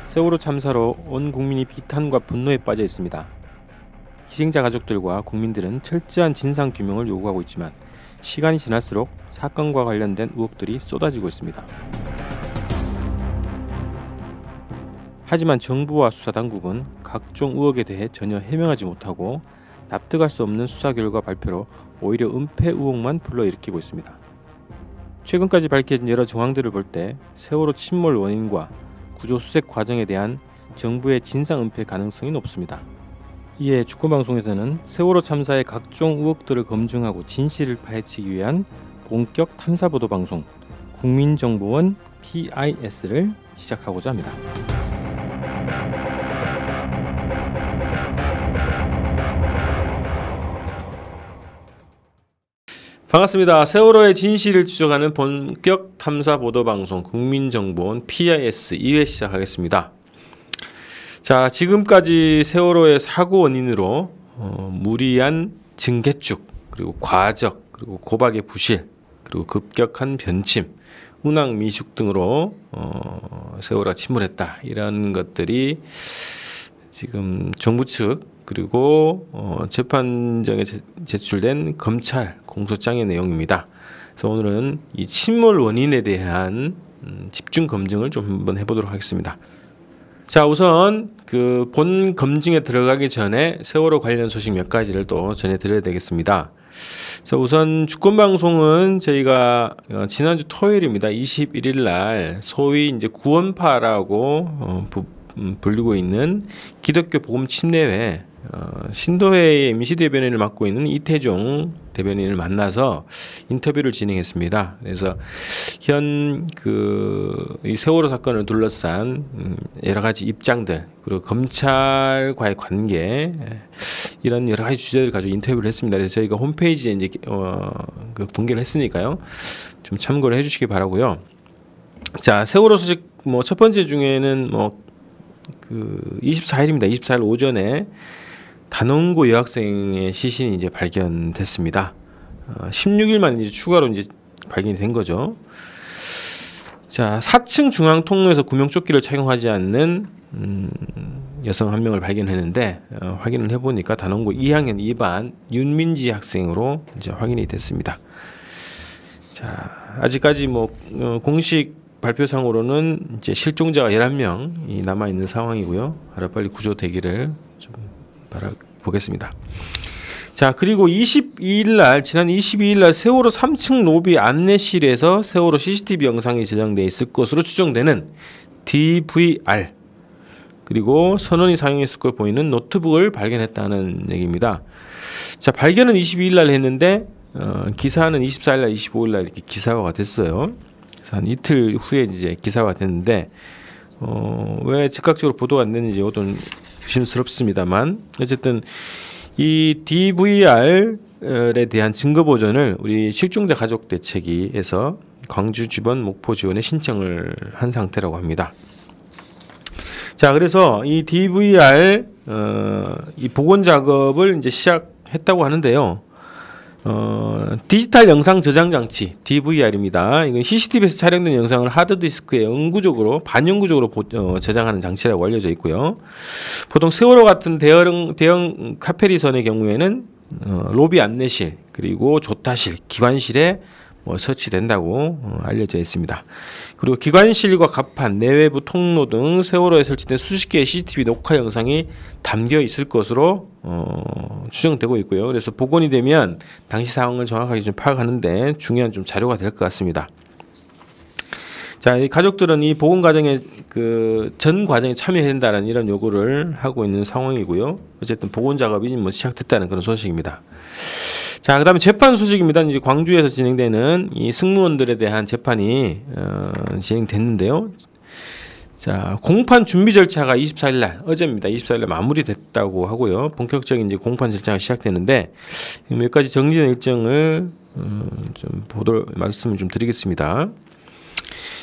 세월호 참사로 온 국민이 비탄과 분노에 빠져 있습니다. 희생자 가족들과 국민들은 철저한 진상규명을 요구하고 있지만 시간이 지날수록 사건과 관련된 의혹들이 쏟아지고 있습니다. 하지만 정부와 수사당국은 각종 의혹에 대해 전혀 해명하지 못하고 납득할 수 없는 수사 결과 발표로 오히려 은폐 의혹만 불러일으키고 있습니다. 최근까지 밝혀진 여러 정황들을 볼 때 세월호 침몰 원인과 구조 수색 과정에 대한 정부의 진상 은폐 가능성이 높습니다. 이에 주권방송에서는 세월호 참사의 각종 의혹들을 검증하고 진실을 파헤치기 위한 본격 탐사보도 방송 국민정보원 PIS를 시작하고자 합니다. 반갑습니다. 세월호의 진실을 추적하는 본격 탐사보도방송 국민정보원 PIS 2회 시작하겠습니다. 자, 지금까지 세월호의 사고 원인으로 무리한 증개축, 그리고 과적, 그리고 고박의 부실, 그리고 급격한 변침, 운항 미숙 등으로 세월호가 침몰했다. 이런 것들이 지금 정부 측 그리고 재판정에 제출된 검찰 공소장의 내용입니다. 그래서 오늘은 이 침몰 원인에 대한 집중 검증을 좀 한번 해보도록 하겠습니다. 자, 우선 그 본 검증에 들어가기 전에 세월호 관련 소식 몇 가지를 또 전해드려야 되겠습니다. 자, 우선 주권방송은 저희가 지난주 토요일입니다. 21일 날 소위 이제 구원파라고 불리고 있는 기독교 복음 침례회 신도회의 임시대변인을 맡고 있는 이태종 대변인을 만나서 인터뷰를 진행했습니다. 그래서 현 이 세월호 사건을 둘러싼 여러 가지 입장들, 그리고 검찰과의 관계, 이런 여러 가지 주제를 가지고 인터뷰를 했습니다. 그래서 저희가 홈페이지에 이제 공개를 했으니까요, 좀 참고를 해주시기 바라고요. 자, 세월호 소식 첫 번째 중에는 24일입니다. 24일 오전에 단원고 여학생의 시신이 이제 발견됐습니다. 16일만 이제 추가로 이제 발견이 된 거죠. 자, 4층 중앙 통로에서 구명조끼를 착용하지 않는 여성 한 명을 발견했는데 확인을 해보니까 단원고 2학년 2반 윤민지 학생으로 이제 확인이 됐습니다. 자, 아직까지 공식 발표상으로는 이제 실종자가 11명이 남아 있는 상황이고요. 하루빨리 구조되기를 좀 바라보겠습니다. 자, 그리고 지난 22일 날 세월호 3층 로비 안내실에서 세월호 CCTV 영상이 저장돼 있을 것으로 추정되는 DVR, 그리고 선원이 사용했을 걸 보이는 노트북을 발견했다는 얘기입니다. 자, 발견은 22일 날 했는데 기사는 24일 날, 25일 날 이렇게 기사화가 됐어요. 그래서 한 이틀 후에 이제 기사화가 됐는데 왜 즉각적으로 보도가 안 됐는지 이것도 의심스럽습니다만, 어쨌든 이 DVR에 대한 증거 보전을 우리 실종자 가족 대책위에서 광주 지번 목포 지원에 신청을 한 상태라고 합니다. 자, 그래서 이 DVR 이 복원 작업을 이제 시작했다고 하는데요. 디지털 영상 저장 장치 DVR입니다. 이건 CCTV에서 촬영된 영상을 하드디스크에 반영구적으로 저장하는 장치라고 알려져 있고요. 보통 세월호 같은 대형 카페리선의 경우에는 로비 안내실, 그리고 조타실, 기관실에 설치된다고 알려져 있습니다. 그리고 기관실과 갑판, 내외부 통로 등 세월호에 설치된 수십 개의 CCTV 녹화 영상이 담겨 있을 것으로 추정되고 있고요. 그래서 복원이 되면 당시 상황을 정확하게 좀 파악하는데 중요한 좀 자료가 될 것 같습니다. 자, 이 가족들은 이 복원 과정에 전 과정에 참여해야 된다는 이런 요구를 하고 있는 상황이고요. 어쨌든 복원 작업이 시작됐다는 그런 소식입니다. 자, 그다음에 재판 소식입니다. 이제 광주에서 진행되는 이 승무원들에 대한 재판이 진행됐는데요. 자, 공판 준비 절차가 24일 날, 어제입니다. 24일 날 마무리됐다고 하고요. 본격적인 이제 공판 절차가 시작되는데 몇 가지 정리된 일정을 말씀을 좀 드리겠습니다.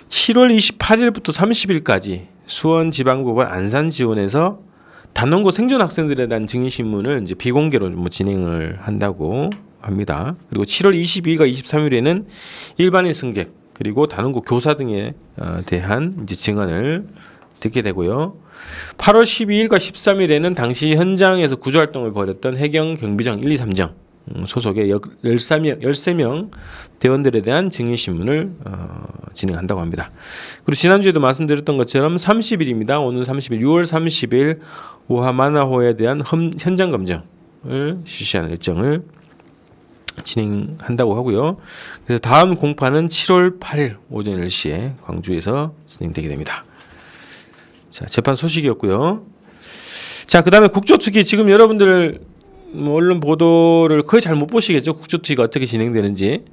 7월 28일부터 30일까지 수원지방법원 안산지원에서 단원고 생존 학생들에 대한 증인신문을 이제 비공개로 진행을 한다고 합니다. 그리고 7월 22일과 23일에는 일반인 승객, 그리고 단원고 교사 등에 대한 이제 증언을 듣게 되고요. 8월 12일과 13일에는 당시 현장에서 구조활동을 벌였던 해경 경비정 1, 2, 3정 소속의 13명 대원들에 대한 증인신문을 진행한다고 합니다. 그리고 지난주에도 말씀드렸던 것처럼 30일입니다. 오늘 30일 6월 30일 오하마나호에 대한 현장 검증을 실시하는 일정을 진행한다고 하고요. 그래서 다음 공판은 7월 8일 오전 10시에 광주에서 진행되게 됩니다. 자, 재판 소식이었고요. 자, 그다음에 국조특위 지금 여러분들 언론 보도를 거의 잘 못 보시겠죠. 국조특위가 어떻게 진행되는지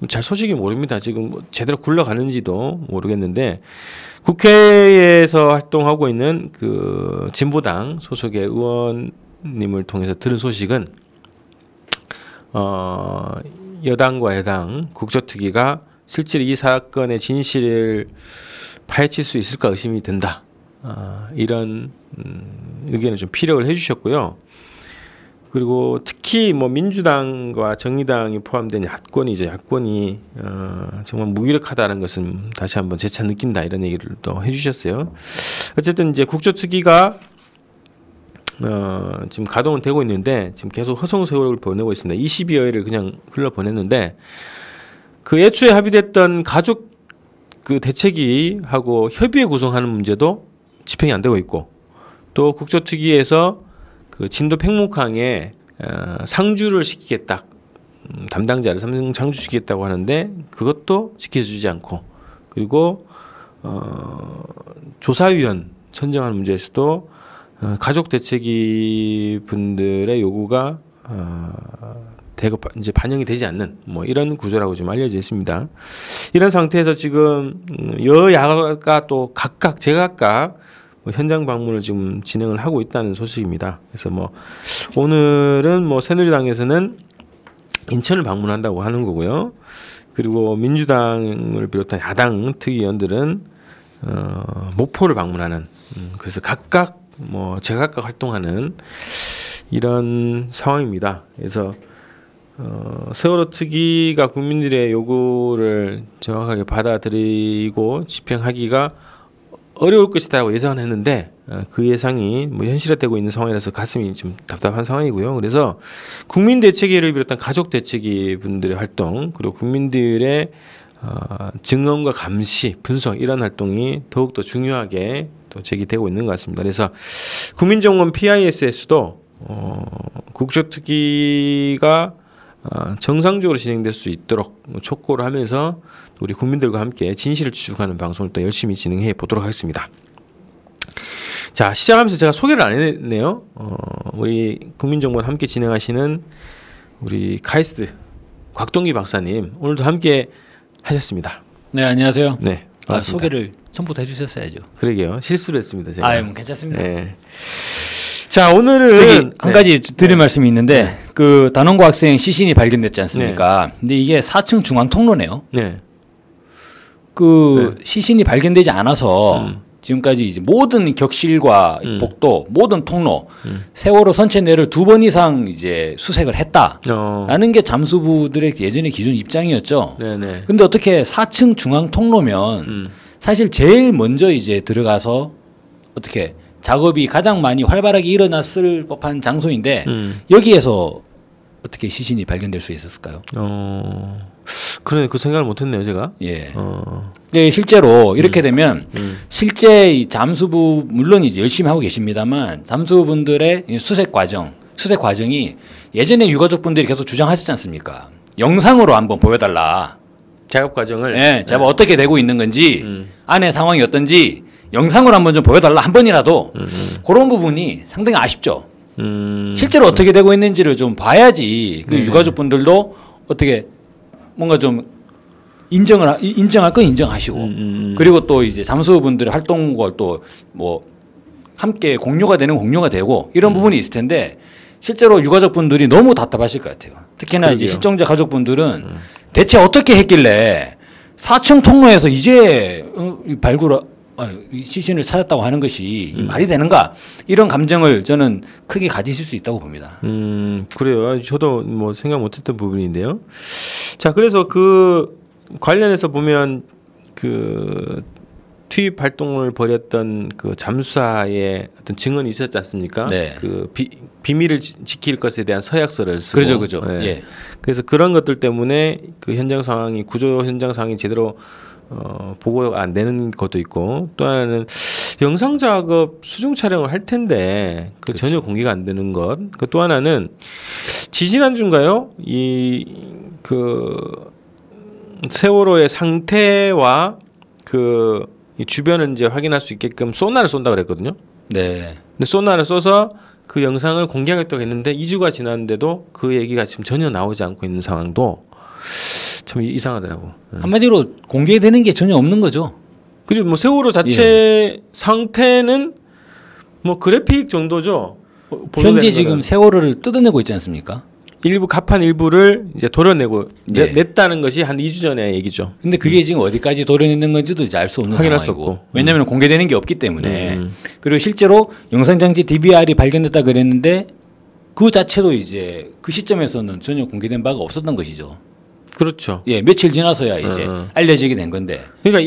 잘 소식이 모릅니다. 지금 제대로 굴러가는지도 모르겠는데 국회에서 활동하고 있는 그 진보당 소속의 의원님을 통해서 들은 소식은 여당과 야당 국조특위가 실제로 이 사건의 진실을 파헤칠 수 있을까 의심이 든다. 이런 의견을 좀 피력을 해주셨고요. 그리고 특히 뭐 민주당과 정의당이 포함된 야권이죠. 야권이 정말 무기력하다는 것은 다시 한번 재차 느낀다 이런 얘기를 또 해주셨어요. 어쨌든 이제 국조특위가 지금 가동은 되고 있는데 지금 계속 허송세월을 보내고 있습니다. 20여일을 그냥 흘러 보냈는데 그 애초에 합의됐던 가족 그 대책위하고 협의회 구성하는 문제도 집행이 안 되고 있고 또 국조특위에서 그 진도 팽목항에 상주를 시키겠다 담당자를 상주시키겠다고 하는데 그것도 지켜주지 않고 그리고 조사위원 선정하는 문제에서도 가족 대책위 분들의 요구가 대거 이제 반영이 되지 않는 뭐 이런 구조라고 지금 알려져 있습니다. 이런 상태에서 지금 여야가 또 각각 제각각 현장 방문을 지금 진행을 하고 있다는 소식입니다. 그래서 뭐 오늘은 뭐 새누리당에서는 인천을 방문한다고 하는 거고요. 그리고 민주당을 비롯한 야당 특위위원들은 목포를 방문하는 그래서 각각 뭐 제각각 활동하는 이런 상황입니다. 그래서 세월호 특위가 국민들의 요구를 정확하게 받아들이고 집행하기가 어려울 것이다라고 예상을 했는데 그 예상이 뭐 현실화되고 있는 상황이라서 가슴이 좀 답답한 상황이고요. 그래서 국민대책위를 비롯한 가족대책위 분들의 활동 그리고 국민들의 증언과 감시, 분석 이런 활동이 더욱더 중요하게 또 제기되고 있는 것 같습니다. 그래서 국민정원 PISS도 국조특위가 정상적으로 진행될 수 있도록 촉구를 하면서 우리 국민들과 함께 진실을 추구하는 방송을 또 열심히 진행해 보도록 하겠습니다. 자, 시작하면서 제가 소개를 안 했네요. 우리 국민정보원 함께 진행하시는 우리 카이스트 곽동기 박사님 오늘도 함께 하셨습니다. 네, 안녕하세요. 네, 반갑습니다. 소개를 처음부터 해주셨어야죠. 그러게요. 실수를 했습니다. 제가. 괜찮습니다. 네. 자, 오늘은 한 가지 드릴 말씀이 있는데 그 단원고 학생 시신이 발견됐지 않습니까? 근데 이게 4층 중앙 통로네요. 네. 시신이 발견되지 않아서 지금까지 이제 모든 격실과 복도, 모든 통로, 세월호 선체 내를 2번 이상 이제 수색을 했다라는 게 잠수부들의 예전의 기존 입장이었죠. 네네. 근데 어떻게 4층 중앙 통로면 사실 제일 먼저 이제 들어가서 어떻게 작업이 가장 많이 활발하게 일어났을 법한 장소인데 여기에서 어떻게 시신이 발견될 수 있었을까요? 그래 그 생각을 못했네요, 제가. 예. 네, 실제로 이렇게 되면 실제 이 잠수부 물론 이제 열심히 하고 계십니다만 잠수부분들의 수색 과정이 예전에 유가족분들이 계속 주장하셨지 않습니까? 영상으로 한번 보여달라. 작업 과정을. 네, 작업 어떻게 되고 있는 건지 안의 상황이 어떤지 영상으로 한번 좀 보여달라 한 번이라도 그런 부분이 상당히 아쉽죠. 실제로 어떻게 되고 있는지를 좀 봐야지 그 유가족분들도 어떻게 뭔가 좀 인정할 건 인정하시고 그리고 또 이제 잠수부분들의 활동을 또 뭐 함께 공유가 되는 공유가 되고 이런 부분이 있을 텐데 실제로 유가족분들이 너무 답답하실 것 같아요. 특히나 이제 실종자 가족분들은 대체 어떻게 했길래 4층 통로에서 이제 시신을 찾았다고 하는 것이 말이 되는가 이런 감정을 저는 크게 가지실 수 있다고 봅니다. 그래요. 저도 뭐 생각 못했던 부분인데요. 자, 그래서 그 관련해서 보면 그 투입 활동을 벌였던 그 잠수사의 어떤 증언이 있었지 않습니까? 네. 그 비밀을 지킬 것에 대한 서약서를 쓰고. 그죠. 네. 예. 그래서 그런 것들 때문에 그 현장 상황이 구조 현장 상황이 제대로 보고가 안 되는 것도 있고 또 하나는 영상 작업 수중 촬영을 할 텐데 그 그렇죠. 전혀 공개가 안 되는 것. 그 또 하나는 지지난주인가요? 그 세월호의 상태와 이 주변을 이제 확인할 수 있게끔 소나를 쏜다 그랬거든요. 네. 근데 소나를 쏘서 그 영상을 공개하겠다고 했는데 2주가 지났는데도 그 얘기가 지금 전혀 나오지 않고 있는 상황도 참 이상하더라고. 한마디로 공개되는 게 전혀 없는 거죠. 그리고 뭐 세월호 자체 상태는 뭐 그래픽 정도죠. 현재 지금 세월호를 뜯어내고 있지 않습니까? 일부 갑판 일부를 이제 도려내고 예. 냈다는 것이 한 2주 전의 얘기죠. 근데 그게 지금 어디까지 도려냈는 건지도 이제 알 수 없는 확인할 수 상황이고. 없고. 왜냐하면 공개되는 게 없기 때문에. 그리고 실제로 영상장치 DVR이 발견됐다 그랬는데 그 자체도 이제 그 시점에서는 전혀 공개된 바가 없었던 것이죠. 그렇죠. 예, 며칠 지나서야 이제 알려지게 된 건데. 그러니까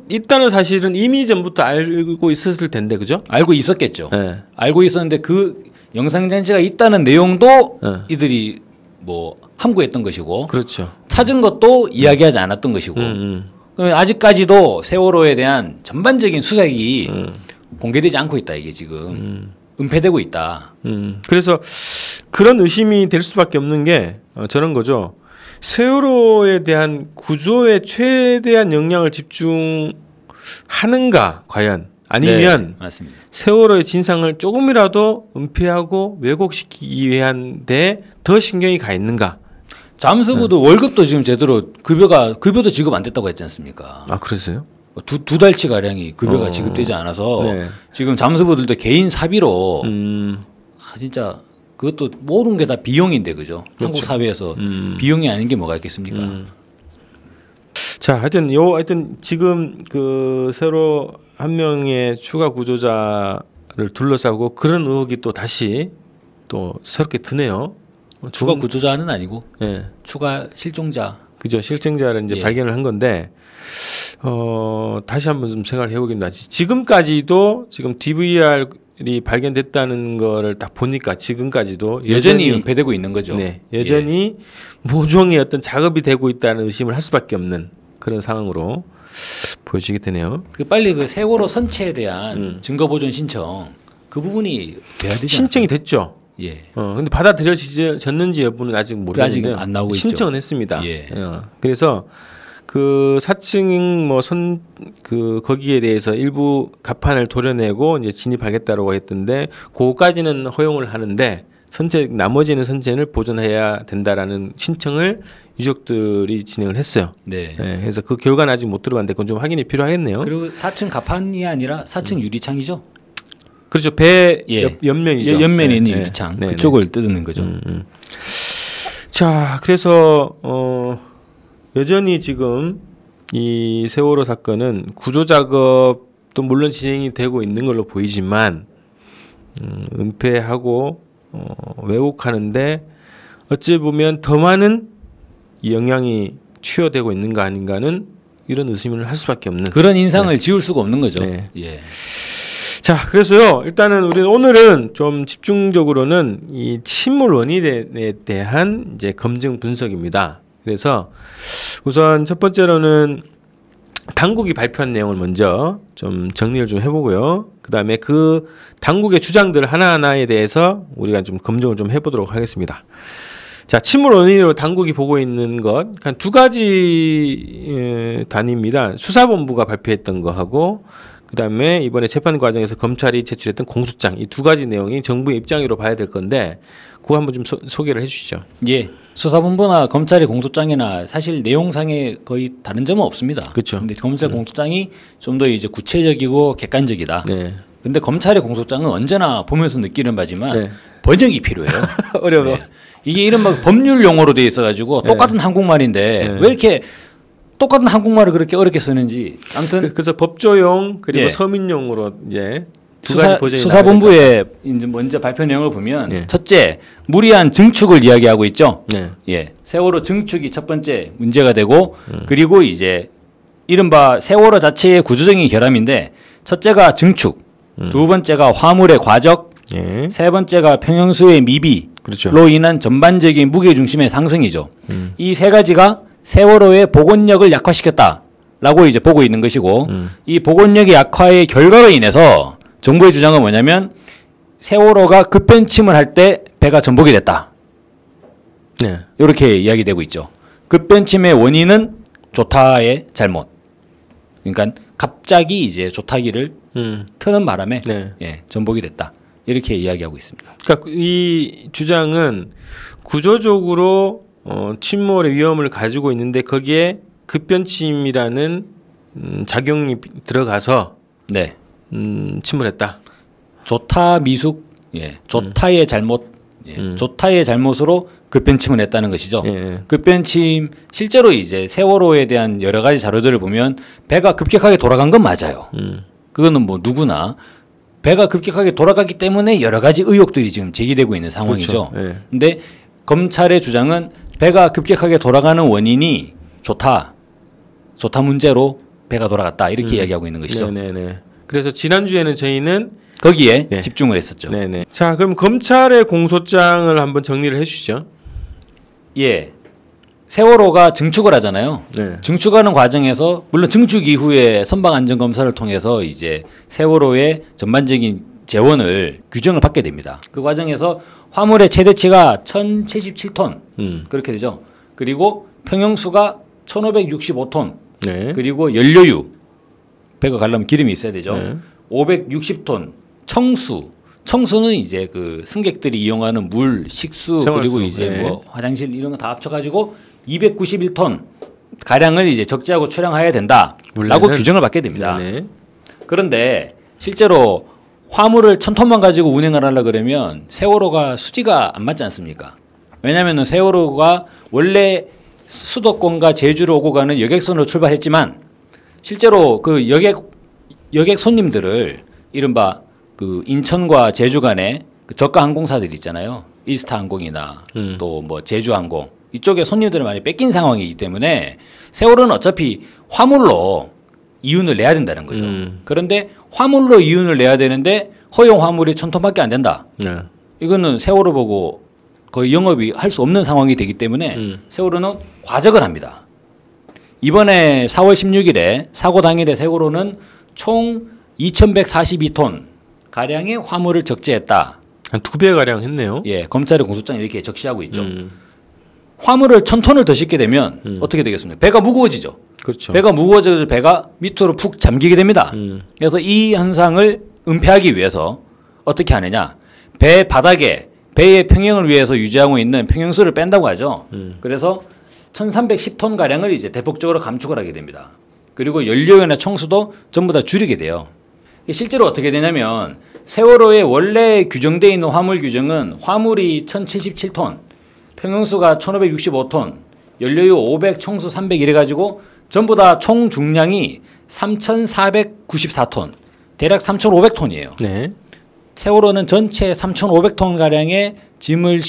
있다는 사실은 이미 전부터 알고 있었을 텐데, 그죠? 알고 있었겠죠. 네. 알고 있었는데 그 영상장치가 있다는 내용도 네. 이들이 뭐 함구했던 것이고, 그렇죠. 찾은 것도 이야기하지 않았던 것이고. 그러면 아직까지도 세월호에 대한 전반적인 수색이 공개되지 않고 있다. 이게 지금 은폐되고 있다. 그래서 그런 의심이 될 수밖에 없는 게 저런 거죠. 세월호에 대한 구조에 최대한 영향을 집중하는가 과연 아니면 네, 맞습니다. 세월호의 진상을 조금이라도 은폐하고 왜곡시키기 위한 데 더 신경이 가 있는가? 잠수부도 월급도 지금 제대로 급여도 지급 안 됐다고 했지 않습니까? 아 그랬어요? 두 달치 가량이 급여가 지급되지 않아서 네. 지금 잠수부들도 개인 사비로 진짜 그것도 모든 게 다 비용인데 그죠? 그렇죠. 한국 사회에서 비용이 아닌 게 뭐가 있겠습니까? 자, 하여튼 지금 그 새로 한 명의 추가 구조자를 둘러싸고 그런 의혹이 또 다시 또 새롭게 드네요. 추가 구조자는 아니고 예. 추가 실종자. 그죠. 실종자를 이제 예. 발견을 한 건데 다시 한번 좀 생각을 해보겠습니다. 지금까지도 지금 DVR이 발견됐다는 거를 딱 보니까 지금까지도 여전히 은폐되고 있는 거죠. 네, 여전히 모종의 어떤 작업이 되고 있다는 의심을 할 수밖에 없는 그런 상황으로 보여지게 되네요. 빨리 그 세월호 선체에 대한 증거 보존 신청 그 부분이 돼야 되지 신청이 됐죠. 예. 근데 받아들여졌는지 여부는 아직 모르겠는데 아직 안 나오고 신청은 있죠. 했습니다. 예. 그래서 그 4층 거기에 대해서 일부 갑판을 도려내고 이제 진입하겠다라고 했던데 그거까지는 허용을 하는데 나머지는 선체를 보존해야 된다라는 신청을 유족들이 진행을 했어요. 네. 그래서 그 결과는 아직 못 들어봤는데 그건 좀 확인이 필요하겠네요. 그리고 4층 갑판이 아니라 4층 유리창이죠. 그렇죠. 배 예. 옆면이죠. 옆면에 있는 유리창 네. 그쪽을 뜯는 거죠. 자, 그래서 여전히 지금 이 세월호 사건은 구조 작업도 물론 진행이 되고 있는 걸로 보이지만 은폐하고 왜곡하는데 어찌 보면 더 많은 영향이 투여되고 있는가 아닌가는 이런 의심을 할 수밖에 없는 그런 인상을 지울 수가 없는 거죠. 네. 예. 자, 그래서요. 일단은 오늘은 좀 집중적으로는 이 침몰 원인에 대한 이제 검증 분석입니다. 그래서 우선 첫 번째로는 당국이 발표한 내용을 먼저 좀 정리를 좀 해보고요. 그다음에 그 당국의 주장들 하나하나에 대해서 우리가 좀 검증을 좀 해보도록 하겠습니다. 자, 침몰 원인으로 당국이 보고 있는 것 한 두 가지 단위입니다. 수사본부가 발표했던 거하고 그다음에 이번에 재판 과정에서 검찰이 제출했던 공소장 이 두 가지 내용이 정부의 입장으로 봐야 될 건데 그거 한번 좀 소개를 해주시죠. 예, 수사본부나 검찰의 공소장이나 사실 내용상에 거의 다른 점은 없습니다. 그렇죠. 근데 검찰 공소장이 좀 더 이제 구체적이고 객관적이다. 네. 근데 검찰의 공소장은 언제나 보면서 느끼는 바지만 네. 번역이 필요해요. 어려워. 네. 이게 이른바 법률 용어로 돼 있어가지고 똑같은 한국말인데 왜 이렇게 똑같은 한국말을 그렇게 어렵게 쓰는지 아무튼 그래서 법조용 그리고 예. 서민용으로 이제 두 가지 버전이 수사본부의 이제 먼저 발표 내용을 보면 예. 첫째 무리한 증축을 이야기하고 있죠. 네. 예, 세월호 증축이 첫 번째 문제가 되고 그리고 이제 이른바 세월호 자체의 구조적인 결함인데 첫째가 증축, 두 번째가 화물의 과적, 예. 세 번째가 평형수의 미비로 그렇죠. 인한 전반적인 무게중심의 상승이죠. 이 세 가지가 세월호의 복원력을 약화시켰다라고 이제 보고 있는 것이고 이 복원력의 약화의 결과로 인해서 정부의 주장은 뭐냐면 세월호가 급변침을 할 때 배가 전복이 됐다. 네. 이렇게 이야기되고 있죠. 급변침의 원인은 조타의 잘못. 그러니까 갑자기 이제 조타기를 트는 바람에 네. 예, 전복이 됐다. 이렇게 이야기하고 있습니다. 그러니까 이 주장은 구조적으로 침몰의 위험을 가지고 있는데 거기에 급변침이라는 작용이 들어가서 네. 침몰했다. 조타 미숙, 예, 조타의 잘못, 예, 조타의 잘못으로 급변침을 했다는 것이죠. 예. 급변침 실제로 이제 세월호에 대한 여러 가지 자료들을 보면 배가 급격하게 돌아간 건 맞아요. 그거는 뭐 누구나 배가 급격하게 돌아갔기 때문에 여러 가지 의혹들이 지금 제기되고 있는 상황이죠. 그렇죠. 예. 근데 검찰의 주장은 배가 급격하게 돌아가는 원인이 조타 문제로 배가 돌아갔다 이렇게 이야기하고 있는 것이죠. 네네네. 그래서 지난주에는 저희는 거기에 네. 집중을 했었죠. 네네. 자, 그럼 검찰의 공소장을 한번 정리를 해주시죠. 예. 세월호가 증축을 하잖아요. 네. 증축하는 과정에서 물론 증축 이후에 선박안전검사를 통해서 이제 세월호의 전반적인 재원을 규정을 받게 됩니다. 그 과정에서 화물의 최대치가 1077톤 그렇게 되죠. 그리고 평형수가 1565톤 네. 그리고 연료유 배가 가려면 기름이 있어야 되죠. 네. 560톤 청수는 이제 그 승객들이 이용하는 물, 식수 생활수, 그리고 이제 네. 뭐 화장실 이런 거 다 합쳐가지고 291톤 가량을 이제 적재하고 출항해야 된다라고 원래는? 규정을 받게 됩니다. 네네. 그런데 실제로 화물을 1000톤만 가지고 운행을 하려 그러면 세월호가 수지가 안 맞지 않습니까? 왜냐하면 세월호가 원래 수도권과 제주로 오고 가는 여객선으로 출발했지만 실제로 그 여객 손님들을 이른바 그 인천과 제주 간에 그 저가 항공사들 있잖아요. 이스타 항공이나 또 뭐 제주 항공 이쪽에 손님들을 많이 뺏긴 상황이기 때문에 세월호는 어차피 화물로 이윤을 내야 된다는 거죠. 그런데 화물로 이윤을 내야 되는데 허용 화물이 1000톤밖에 안 된다. 네. 이거는 세월호 보고 거의 영업이 할 수 없는 상황이 되기 때문에 세월호는 과적을 합니다. 이번에 4월 16일에 사고 당일에 세월호는 총 2142톤 가량의 화물을 적재했다. 한 2배 가량 했네요. 예, 검찰의 공소장에 이렇게 적시하고 있죠. 화물을 1000톤을 더 싣게 되면 어떻게 되겠습니까? 배가 무거워지죠. 그렇죠. 배가 무거워져서 배가 밑으로 푹 잠기게 됩니다. 그래서 이 현상을 은폐하기 위해서 어떻게 하느냐? 배 바닥에 배의 평형을 위해서 유지하고 있는 평형수를 뺀다고 하죠. 그래서 1310톤 가량을 이제 대폭적으로 감축을 하게 됩니다. 그리고 연료유나 청수도 전부 다 줄이게 돼요. 실제로 어떻게 되냐면 세월호에 원래 규정되어 있는 화물 규정은 화물이 1077톤, 평형수가 1565톤, 연료유 500, 청수 300 이래가지고 전부 다 총 중량이 3494톤, 대략 3500톤이에요. 네. 세월호는 전체 3500톤 가량의 짐을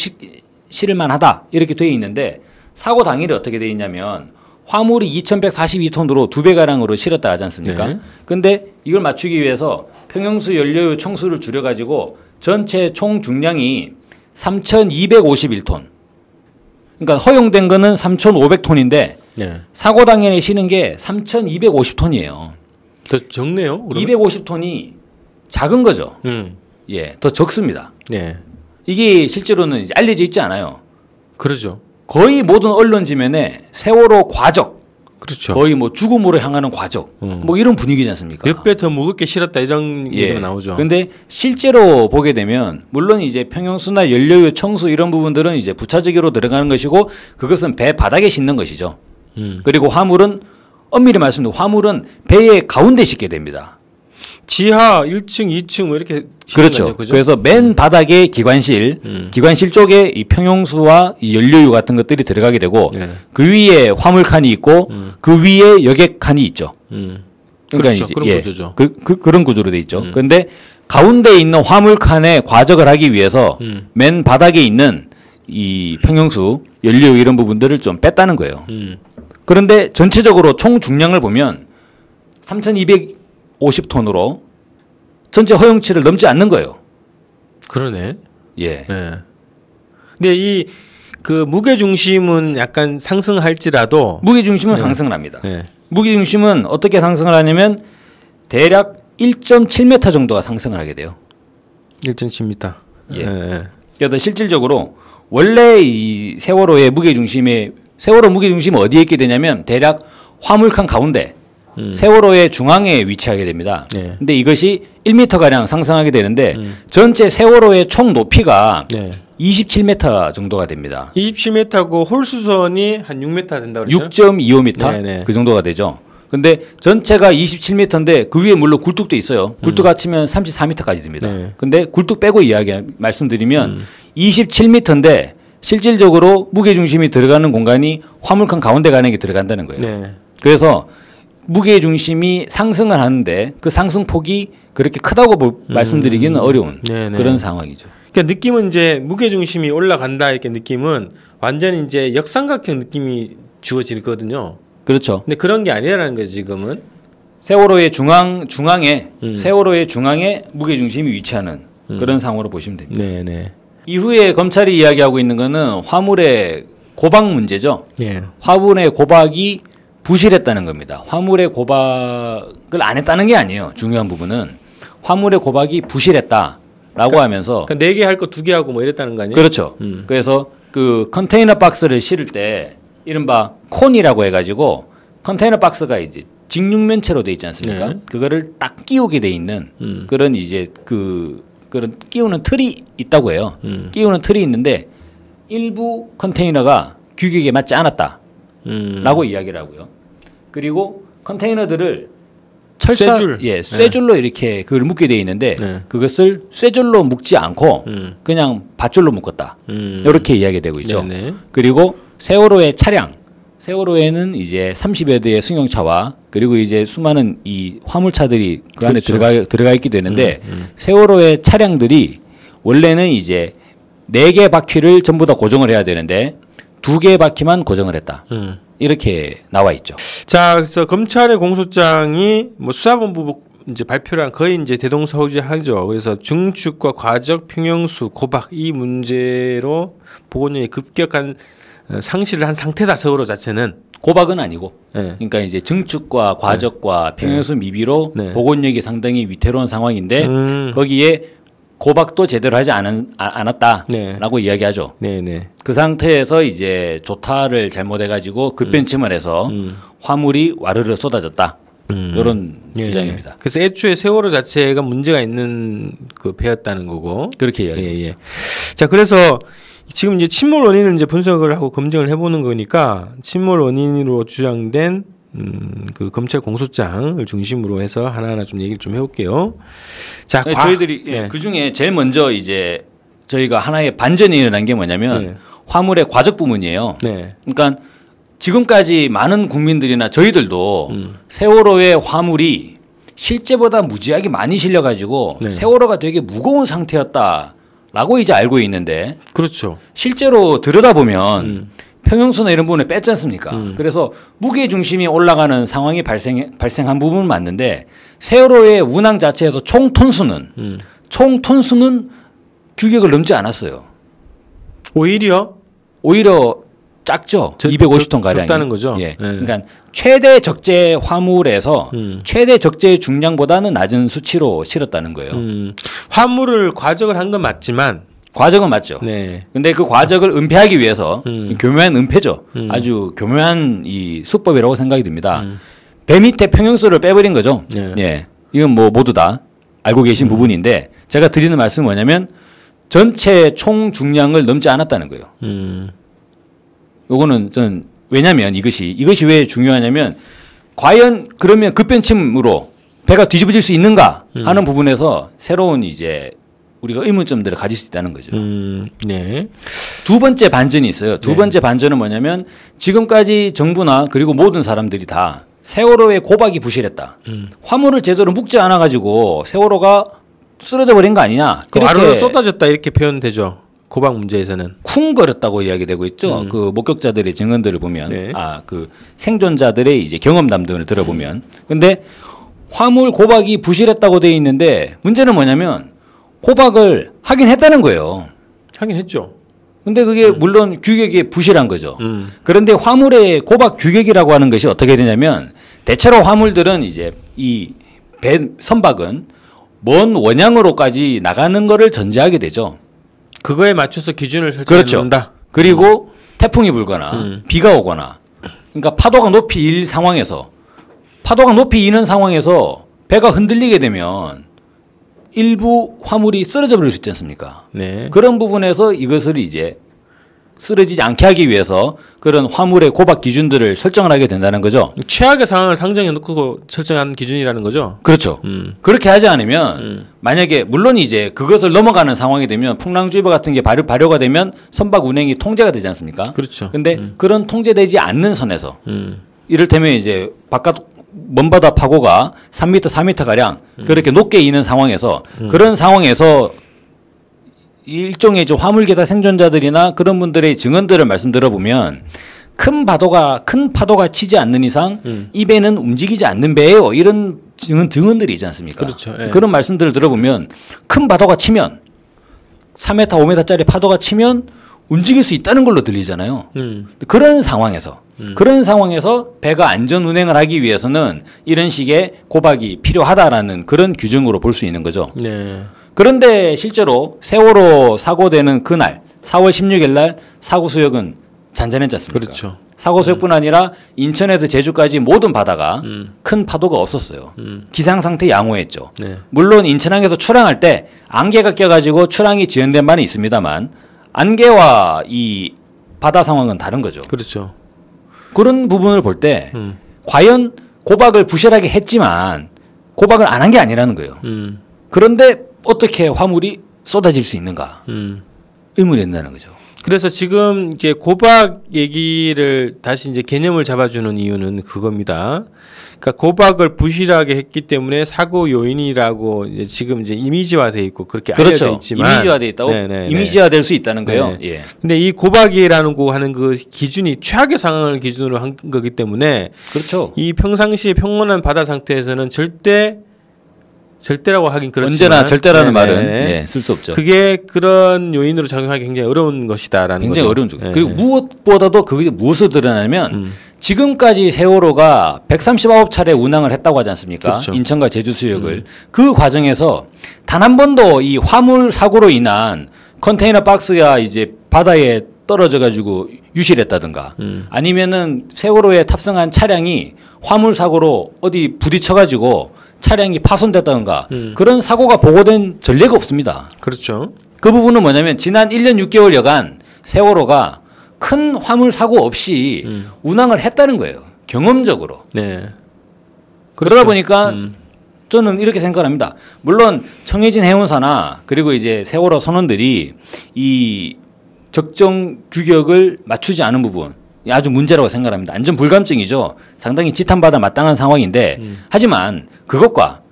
실을 만하다 이렇게 되어 있는데 사고 당일에 어떻게 되어 있냐면 화물이 2142톤으로 2배 가량으로 실었다 하지 않습니까? 네. 근데 이걸 맞추기 위해서 평형수, 연료유, 청수를 줄여가지고 전체 총 중량이 3251톤. 그러니까 허용된 거는 3500톤인데 네. 사고 당일에 실은 게 3250톤이에요. 더 적네요. 그러면? 250톤이 작은 거죠. 예, 더 적습니다. 네. 이게 실제로는 이제 알려져 있지 않아요. 그러죠. 거의 모든 언론 지면에 세월호 과적, 그렇죠. 거의 뭐 죽음으로 향하는 과적, 뭐 이런 분위기지 않습니까? 몇 배 더 무겁게 실었다 이런 예. 얘기가 나오죠. 근데 실제로 보게 되면 물론 이제 평형수나 연료유, 청수 이런 부분들은 이제 부차적으로 들어가는 것이고 그것은 배 바닥에 싣는 것이죠. 그리고 화물은 엄밀히 말씀드리면 화물은 배의 가운데 싣게 됩니다. 지하 1층, 2층 뭐 이렇게 그렇죠. 거죠? 그죠? 그래서 맨 바닥에 기관실 쪽에 이 평형수와 이 연료유 같은 것들이 들어가게 되고 네. 그 위에 화물칸이 있고 그 위에 여객칸이 있죠. 그러니까 그렇죠. 이제 그런 구조죠. 그런 구조로 돼 있죠. 그런데 가운데 있는 화물칸에 과적을 하기 위해서 맨 바닥에 있는 이 평형수, 연료유 이런 부분들을 좀 뺐다는 거예요. 그런데 전체적으로 총 중량을 보면 3,250톤으로 전체 허용치를 넘지 않는 거예요. 그러네. 예. 네. 근데 이 그 무게 중심은 약간 상승할지라도 무게 중심은 상승을 합니다. 네. 무게 중심은 어떻게 상승을 하냐면 대략 1.7m 정도가 상승을 하게 돼요. 1.7m. 예. 네. 그래서 실질적으로 원래 이 세월호의 무게 중심이 세월호 무게 중심은 어디에 있게 되냐면 대략 화물칸 가운데 세월호의 중앙에 위치하게 됩니다. 네. 근데 이것이 1m 가량 상승하게 되는데 전체 세월호의 총 높이가 네. 27m 정도가 됩니다. 27m고 홀수선이 한 6m 된다고 그랬죠? 6.25m 네네. 그 정도가 되죠. 근데 전체가 27m인데 그 위에 물론 굴뚝도 있어요. 굴뚝 합치면 34m까지 됩니다. 네. 근데 굴뚝 빼고 말씀드리면 27m인데 실질적으로 무게 중심이 들어가는 공간이 화물칸 가운데 가는 게 들어간다는 거예요. 네. 그래서 무게 중심이 상승을 하는데 그 상승폭이 그렇게 크다고 말씀드리기는 어려운 네네. 그런 상황이죠. 그러니까 느낌은 이제 무게 중심이 올라간다 이렇게 느낌은 완전히 이제 역삼각형 느낌이 주어지거든요. 그렇죠. 근데 그런 게 아니라는 거죠 지금은. 세월호의 중앙에 세월호의 중앙에 무게 중심이 위치하는 그런 상황으로 보시면 됩니다. 네네. 이후에 검찰이 이야기하고 있는 거는 화물의 고박 문제죠. 네. 화물의 고박이 부실했다는 겁니다. 화물의 고박을 안 했다는 게 아니에요. 중요한 부분은 화물의 고박이 부실했다라고 하면서 그러니까 4개 할 거 2개 하고 뭐 이랬다는 거 아니에요? 그렇죠. 그래서 그 컨테이너 박스를 실을 때 이른바 콘이라고 해가지고 컨테이너 박스가 이제 직육면체로 돼 있지 않습니까? 네. 그거를 딱 끼우게 돼 있는 그런 이제 그런 끼우는 틀이 있다고 해요. 끼우는 틀이 있는데 일부 컨테이너가 규격에 맞지 않았다라고 이야기를 하고요. 그리고 컨테이너들을 쇠줄. 쇠줄로 이렇게 그걸 묶게 돼 있는데 네. 그것을 쇠줄로 묶지 않고 그냥 밧줄로 묶었다. 이렇게 이야기되고 있죠. 네네. 그리고 세월호의 차량, 세월호에는 이제 30여 대의 승용차와 그리고 이제 수많은 이 화물차들이 그 안에 그렇죠. 들어가 있게 되는데 세월호의 차량들이 원래는 이제 4개 바퀴를 전부 다 고정을 해야 되는데 2개의 바퀴만 고정을 했다. 이렇게 나와 있죠. 자, 그래서 검찰의 공소장이 뭐 수사본부 이제 발표랑 거의 이제 대동소이하죠. 그래서 중축과 과적, 평형수, 고박 이 문제로 보건력이 급격한 상실을 한 상태다. 세월호 자체는 고박은 아니고, 네. 그러니까 이제 증축과 과적과 평형수 미비로 네. 보건력이 상당히 위태로운 상황인데 거기에 고박도 제대로 하지 않았다라고 네. 이야기하죠. 네네. 그 상태에서 이제 조타를 잘못해가지고 급변침을 해서 화물이 와르르 쏟아졌다. 이런 주장입니다. 그래서 애초에 세월호 자체가 문제가 있는 그 배였다는 거고 그렇게 이야기했죠. 자, 그래서 지금 이제 침몰 원인을 이제 분석을 하고 검증을 해보는 거니까 침몰 원인으로 주장된 그 검찰 공소장을 중심으로 해서 하나하나 좀 얘기를 좀 해볼게요. 자, 저희들이 그 중에 제일 먼저 이제 저희가 하나의 반전이 일어난 게 뭐냐면 화물의 과적 부분이에요. 네. 그러니까 지금까지 많은 국민들이나 저희들도 세월호의 화물이 실제보다 무지하게 많이 실려가지고 세월호가 되게 무거운 상태였다라고 이제 알고 있는데 그렇죠. 실제로 들여다보면 평형수나 이런 부분에 뺐지 않습니까? 그래서 무게 중심이 올라가는 상황이 발생한 부분은 맞는데 세월호의 운항 자체에서 총 톤수는 규격을 넘지 않았어요. 오히려 작죠. 250톤 가량이. 적다는 거죠. 예. 그러니까 최대 적재 화물에서 최대 적재 중량보다는 낮은 수치로 실었다는 거예요. 화물을 과적을 한 건 맞지만 과적은 맞죠. 네. 근데 그 과적을 은폐하기 위해서 교묘한 은폐죠. 아주 교묘한 이 수법이라고 생각이 듭니다. 배 밑에 평형수를 빼버린 거죠. 예. 이건 뭐 모두 다 알고 계신 부분인데 제가 드리는 말씀은 뭐냐면 전체 총 중량을 넘지 않았다는 거예요. 요거는 전 왜냐면 이것이 왜 중요하냐면 과연 그러면 급변침으로 배가 뒤집어질 수 있는가 하는 부분에서 새로운 이제 우리가 의문점들을 가질 수 있다는 거죠. 네. 두 번째 반전이 있어요. 두 번째 반전은 뭐냐면 지금까지 정부나 그리고 모든 사람들이 다 세월호의 고박이 부실했다. 화물을 제대로 묶지 않아 가지고 세월호가 쓰러져 버린 거 아니냐. 와르르 쏟아졌다 이렇게 표현되죠. 고박 문제에서는 쿵거렸다고 이야기되고 있죠. 그 목격자들의 증언들을 보면 그 생존자들의 이제 경험담 등을 들어보면 근데 화물 고박이 부실했다고 돼 있는데 문제는 뭐냐면 고박을 하긴 했다는 거예요. 하긴 했죠. 근데 그게 물론 규격이 부실한 거죠. 그런데 화물의 고박 규격이라고 하는 것이 어떻게 되냐면 대체로 화물들은 이제 이 배 선박은 먼 원양으로까지 나가는 거를 전제하게 되죠. 그거에 맞춰서 기준을 설정한다. 그렇죠. 그리고 태풍이 불거나 비가 오거나 그러니까 파도가 높이 일 상황에서 파도가 높이 이는 상황에서 배가 흔들리게 되면 일부 화물이 쓰러져 버릴 수 있지 않습니까? 네. 그런 부분에서 이것을 이제 쓰러지지 않게 하기 위해서 그런 화물의 고박 기준들을 설정을 하게 된다는 거죠. 최악의 상황을 상정해 놓고 설정한 기준이라는 거죠. 그렇죠. 그렇게 하지 않으면 만약에 물론 이제 그것을 넘어가는 상황이 되면 풍랑주의보 같은 게 발효가 되면 선박 운행이 통제가 되지 않습니까? 그렇죠. 근데 그런 통제되지 않는 선에서 이를테면 이제 바깥 먼바다 파고가 3m, 4m 가량 그렇게 높게 이는 상황에서 그런 상황에서 일종의 화물기사 생존자들이나 그런 분들의 증언들을 말씀 들어보면 큰 파도가 치지 않는 이상 이 배는 움직이지 않는 배예요. 이런 증언들이 있지 않습니까? 그렇죠. 예. 그런 말씀들을 들어보면 큰 파도가 치면 4m, 5m짜리 파도가 치면 움직일 수 있다는 걸로 들리잖아요. 그런 상황에서 배가 안전 운행을 하기 위해서는 이런 식의 고박이 필요하다라는 그런 규정으로 볼 수 있는 거죠. 네. 그런데 실제로 세월호 사고되는 그날 4월 16일 날 사고 수역은 잔잔했지 않습니까? 그렇죠. 사고 수역뿐 아니라 인천에서 제주까지 모든 바다가 큰 파도가 없었어요. 기상 상태 양호했죠. 네. 물론 인천항에서 출항할 때 안개가 껴가지고 출항이 지연된 바는 있습니다만 안개와 이 바다 상황은 다른 거죠. 그렇죠. 그런 부분을 볼 때 과연 고박을 부실하게 했지만 고박을 안 한 게 아니라는 거예요. 그런데 어떻게 화물이 쏟아질 수 있는가 의문이 된다는 거죠. 그래서 지금 이제 고박 얘기를 다시 이제 개념을 잡아주는 이유는 그겁니다. 그러니까 고박을 부실하게 했기 때문에 사고 요인이라고 이제 지금 이제 이미지화돼 있고 그렇게 그렇죠. 알려져 있지만 이미지화돼 있다고 이미지화될 수 있다는 거예요. 네. 예. 근데 이 고박이라는 거 하는 그 기준이 최악의 상황을 기준으로 한 거기 때문에 그렇죠. 이 평상시에 평온한 바다 상태에서는 절대라고 하긴 그렇지만 언제나 절대라는 말은 쓸 수 없죠. 그게 그런 요인으로 작용하기 굉장히 어려운 것이다라는 굉장히 거죠. 어려운 쪽. 그리고 무엇보다도 그게 무엇을 드러내냐면 지금까지 세월호가 139차례 운항을 했다고 하지 않습니까? 그렇죠. 인천과 제주 수역을 그 과정에서 단 한 번도 이 화물 사고로 인한 컨테이너 박스가 이제 바다에 떨어져 가지고 유실했다든가 아니면은 세월호에 탑승한 차량이 화물 사고로 어디 부딪혀 가지고 차량이 파손됐다든가 그런 사고가 보고된 전례가 없습니다. 그렇죠. 그 부분은 뭐냐면 지난 1년 6개월여간 세월호가 큰 화물 사고 없이 운항을 했다는 거예요. 경험적으로. 네. 그러다 보니까 저는 이렇게 생각합니다. 물론 청해진 해운사나 그리고 이제 세월호 선원들이 이 적정 규격을 맞추지 않은 부분 아주 문제라고 생각합니다. 안전 불감증이죠. 상당히 지탄받아 마땅한 상황인데 하지만 그것과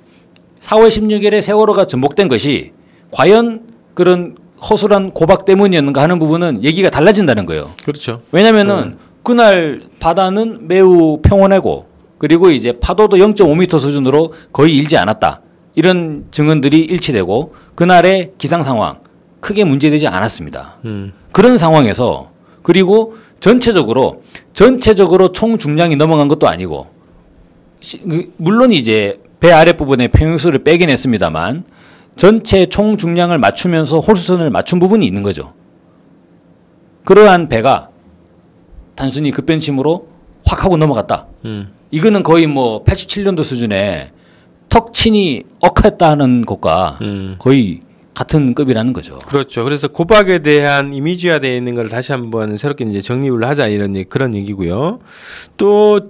4월 16일에 세월호가 전복된 것이 과연 그런 허술한 고박 때문이었는가 하는 부분은 얘기가 달라진다는 거예요. 그렇죠. 왜냐면은 그날 바다는 매우 평온하고 그리고 이제 파도도 0.5m 수준으로 거의 일지 않았다. 이런 증언들이 일치되고 그날의 기상 상황 크게 문제되지 않았습니다. 그런 상황에서 그리고 전체적으로 총 중량이 넘어간 것도 아니고 물론 이제 배 아랫부분에 평형수를 빼긴 했습니다만 전체 총 중량을 맞추면서 홀수선을 맞춘 부분이 있는 거죠. 그러한 배가 단순히 급변침으로 확 하고 넘어갔다. 이거는 거의 뭐 87년도 수준의 턱친이 억했다는 것과 거의 같은 급이라는 거죠. 그렇죠. 그래서 고박에 대한 이미지화되어 있는 걸 다시 한번 새롭게 이제 정립을 하자 그런 얘기고요. 또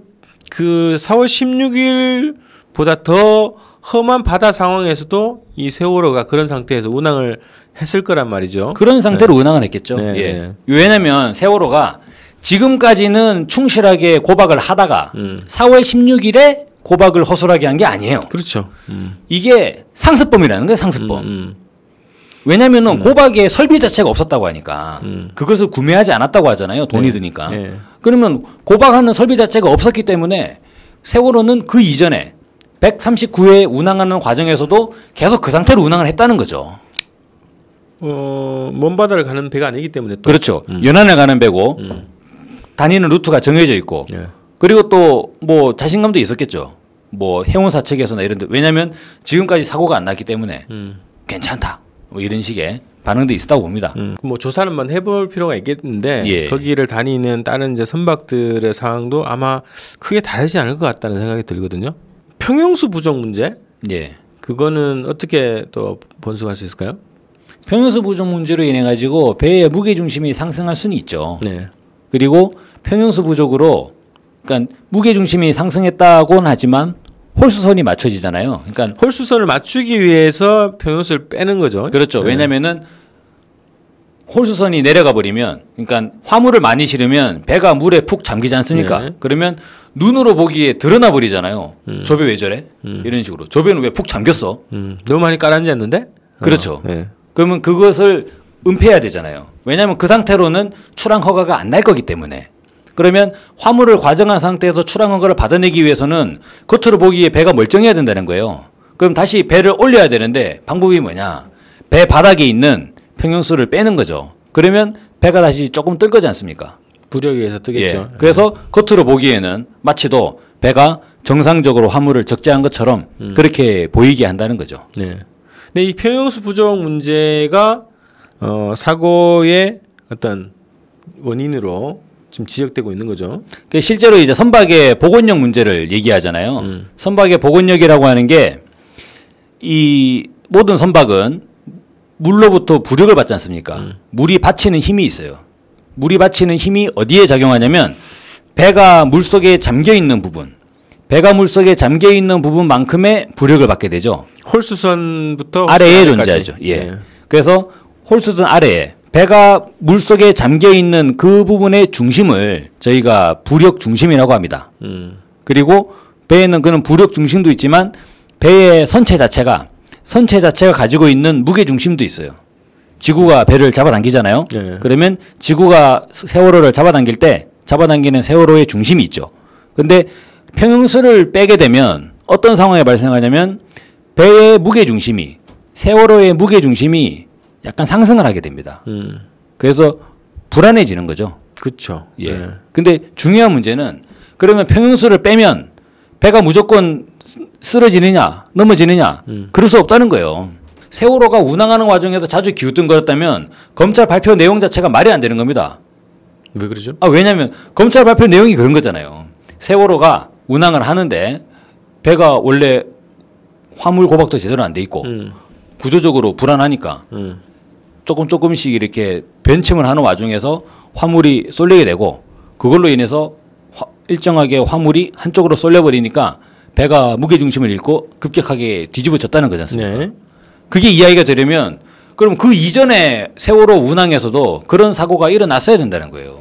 그 4월 16일보다 더 험한 바다 상황에서도 이 세월호가 그런 상태에서 운항을 했을 거란 말이죠. 그런 상태로 운항을 했겠죠. 네. 예. 왜냐하면 세월호가 지금까지는 충실하게 고박을 하다가 4월 16일에 고박을 허술하게 한 게 아니에요. 그렇죠. 이게 상습범이라는 거예요. 상습범. 왜냐면은 고박에 설비 자체가 없었다고 하니까 그것을 구매하지 않았다고 하잖아요. 돈이 드니까. 그러면 고박하는 설비 자체가 없었기 때문에 세월호는 그 이전에 139회 운항하는 과정에서도 계속 그 상태로 운항을 했다는 거죠. 먼 바다를 가는 배가 아니기 때문에 또. 그렇죠. 연안을 가는 배고 다니는 루트가 정해져 있고 예. 그리고 또 뭐 자신감도 있었겠죠. 뭐 해운사 측에서나 이런 데 왜냐하면 지금까지 사고가 안 났기 때문에 괜찮다. 뭐 이런 식의 반응도 있었다고 봅니다. 뭐 조사는 한번 해볼 필요가 있겠는데 예. 거기를 다니는 다른 이제 선박들의 상황도 아마 크게 다르지 않을 것 같다는 생각이 들거든요. 평형수 부족 문제 예. 그거는 어떻게 또 번수할 수 있을까요? 평형수 부족 문제로 인해 가지고 배의 무게 중심이 상승할 수는 있죠. 네. 그리고 평형수 부족으로 그러니까 무게 중심이 상승했다고는 하지만 홀수선이 맞춰지잖아요. 그러니까 홀수선을 맞추기 위해서 평형수를 빼는 거죠. 그렇죠. 네. 왜냐면은 홀수선이 내려가 버리면 그러니까 화물을 많이 실으면 배가 물에 푹 잠기지 않습니까? 네. 그러면 눈으로 보기에 드러나 버리잖아요. 저 배 왜 저래? 이런 식으로. 저 배는 왜 푹 잠겼어? 너무 많이 깔아앉았는데? 그렇죠. 네. 그러면 그것을 은폐해야 되잖아요. 왜냐하면 그 상태로는 출항 허가가 안 날 거기 때문에. 그러면 화물을 과정한 상태에서 출항 허가를 받아내기 위해서는 겉으로 보기에 배가 멀쩡해야 된다는 거예요. 그럼 다시 배를 올려야 되는데 방법이 뭐냐? 배 바닥에 있는 평형수를 빼는 거죠. 그러면 배가 다시 조금 뜰 거지 않습니까? 부력에 의해서 뜨겠죠. 예. 그래서 겉으로 보기에는 마치도 배가 정상적으로 화물을 적재한 것처럼 그렇게 보이게 한다는 거죠. 네. 근데 이 평형수 부족 문제가 사고의 어떤 원인으로 지금 지적되고 있는 거죠. 실제로 이제 선박의 복원력 문제를 얘기하잖아요. 선박의 복원력이라고 하는 게 이 모든 선박은 물로부터 부력을 받지 않습니까? 물이 받치는 힘이 있어요. 물이 받치는 힘이 어디에 작용하냐면 배가 물속에 잠겨 있는 부분, 배가 물속에 잠겨 있는 부분만큼의 부력을 받게 되죠. 홀수선부터 아래에 홀수선까지. 존재하죠. 예. 네. 그래서 홀수선 아래에 배가 물속에 잠겨 있는 그 부분의 중심을 저희가 부력 중심이라고 합니다. 그리고 배에는 그런 부력 중심도 있지만 배의 선체 자체가 가지고 있는 무게 중심도 있어요. 지구가 배를 잡아당기잖아요. 네. 그러면 지구가 세월호를 잡아당기는 세월호의 중심이 있죠. 근데 평형수를 빼게 되면 어떤 상황이 발생하냐면 배의 무게 중심이 세월호의 무게 중심이 약간 상승을 하게 됩니다. 그래서 불안해지는 거죠. 그렇죠. 예. 네. 근데 중요한 문제는 그러면 평형수를 빼면 배가 무조건 쓰러지느냐, 넘어지느냐, 그럴 수 없다는 거예요. 세월호가 운항하는 과정에서 자주 기웃등거렸다면 검찰 발표 내용 자체가 말이 안 되는 겁니다. 왜 그러죠? 왜냐하면 검찰 발표 내용이 그런 거잖아요. 세월호가 운항을 하는데 배가 원래 화물 고박도 제대로 안 돼 있고 구조적으로 불안하니까 조금씩 이렇게 변침을 하는 와중에서 화물이 쏠리게 되고 그걸로 인해서 일정하게 화물이 한쪽으로 쏠려버리니까 배가 무게중심을 잃고 급격하게 뒤집어졌다는 거지 않습니까? 네. 그게 이야기가 되려면 그럼 그 이전에 세월호 운항에서도 그런 사고가 일어났어야 된다는 거예요.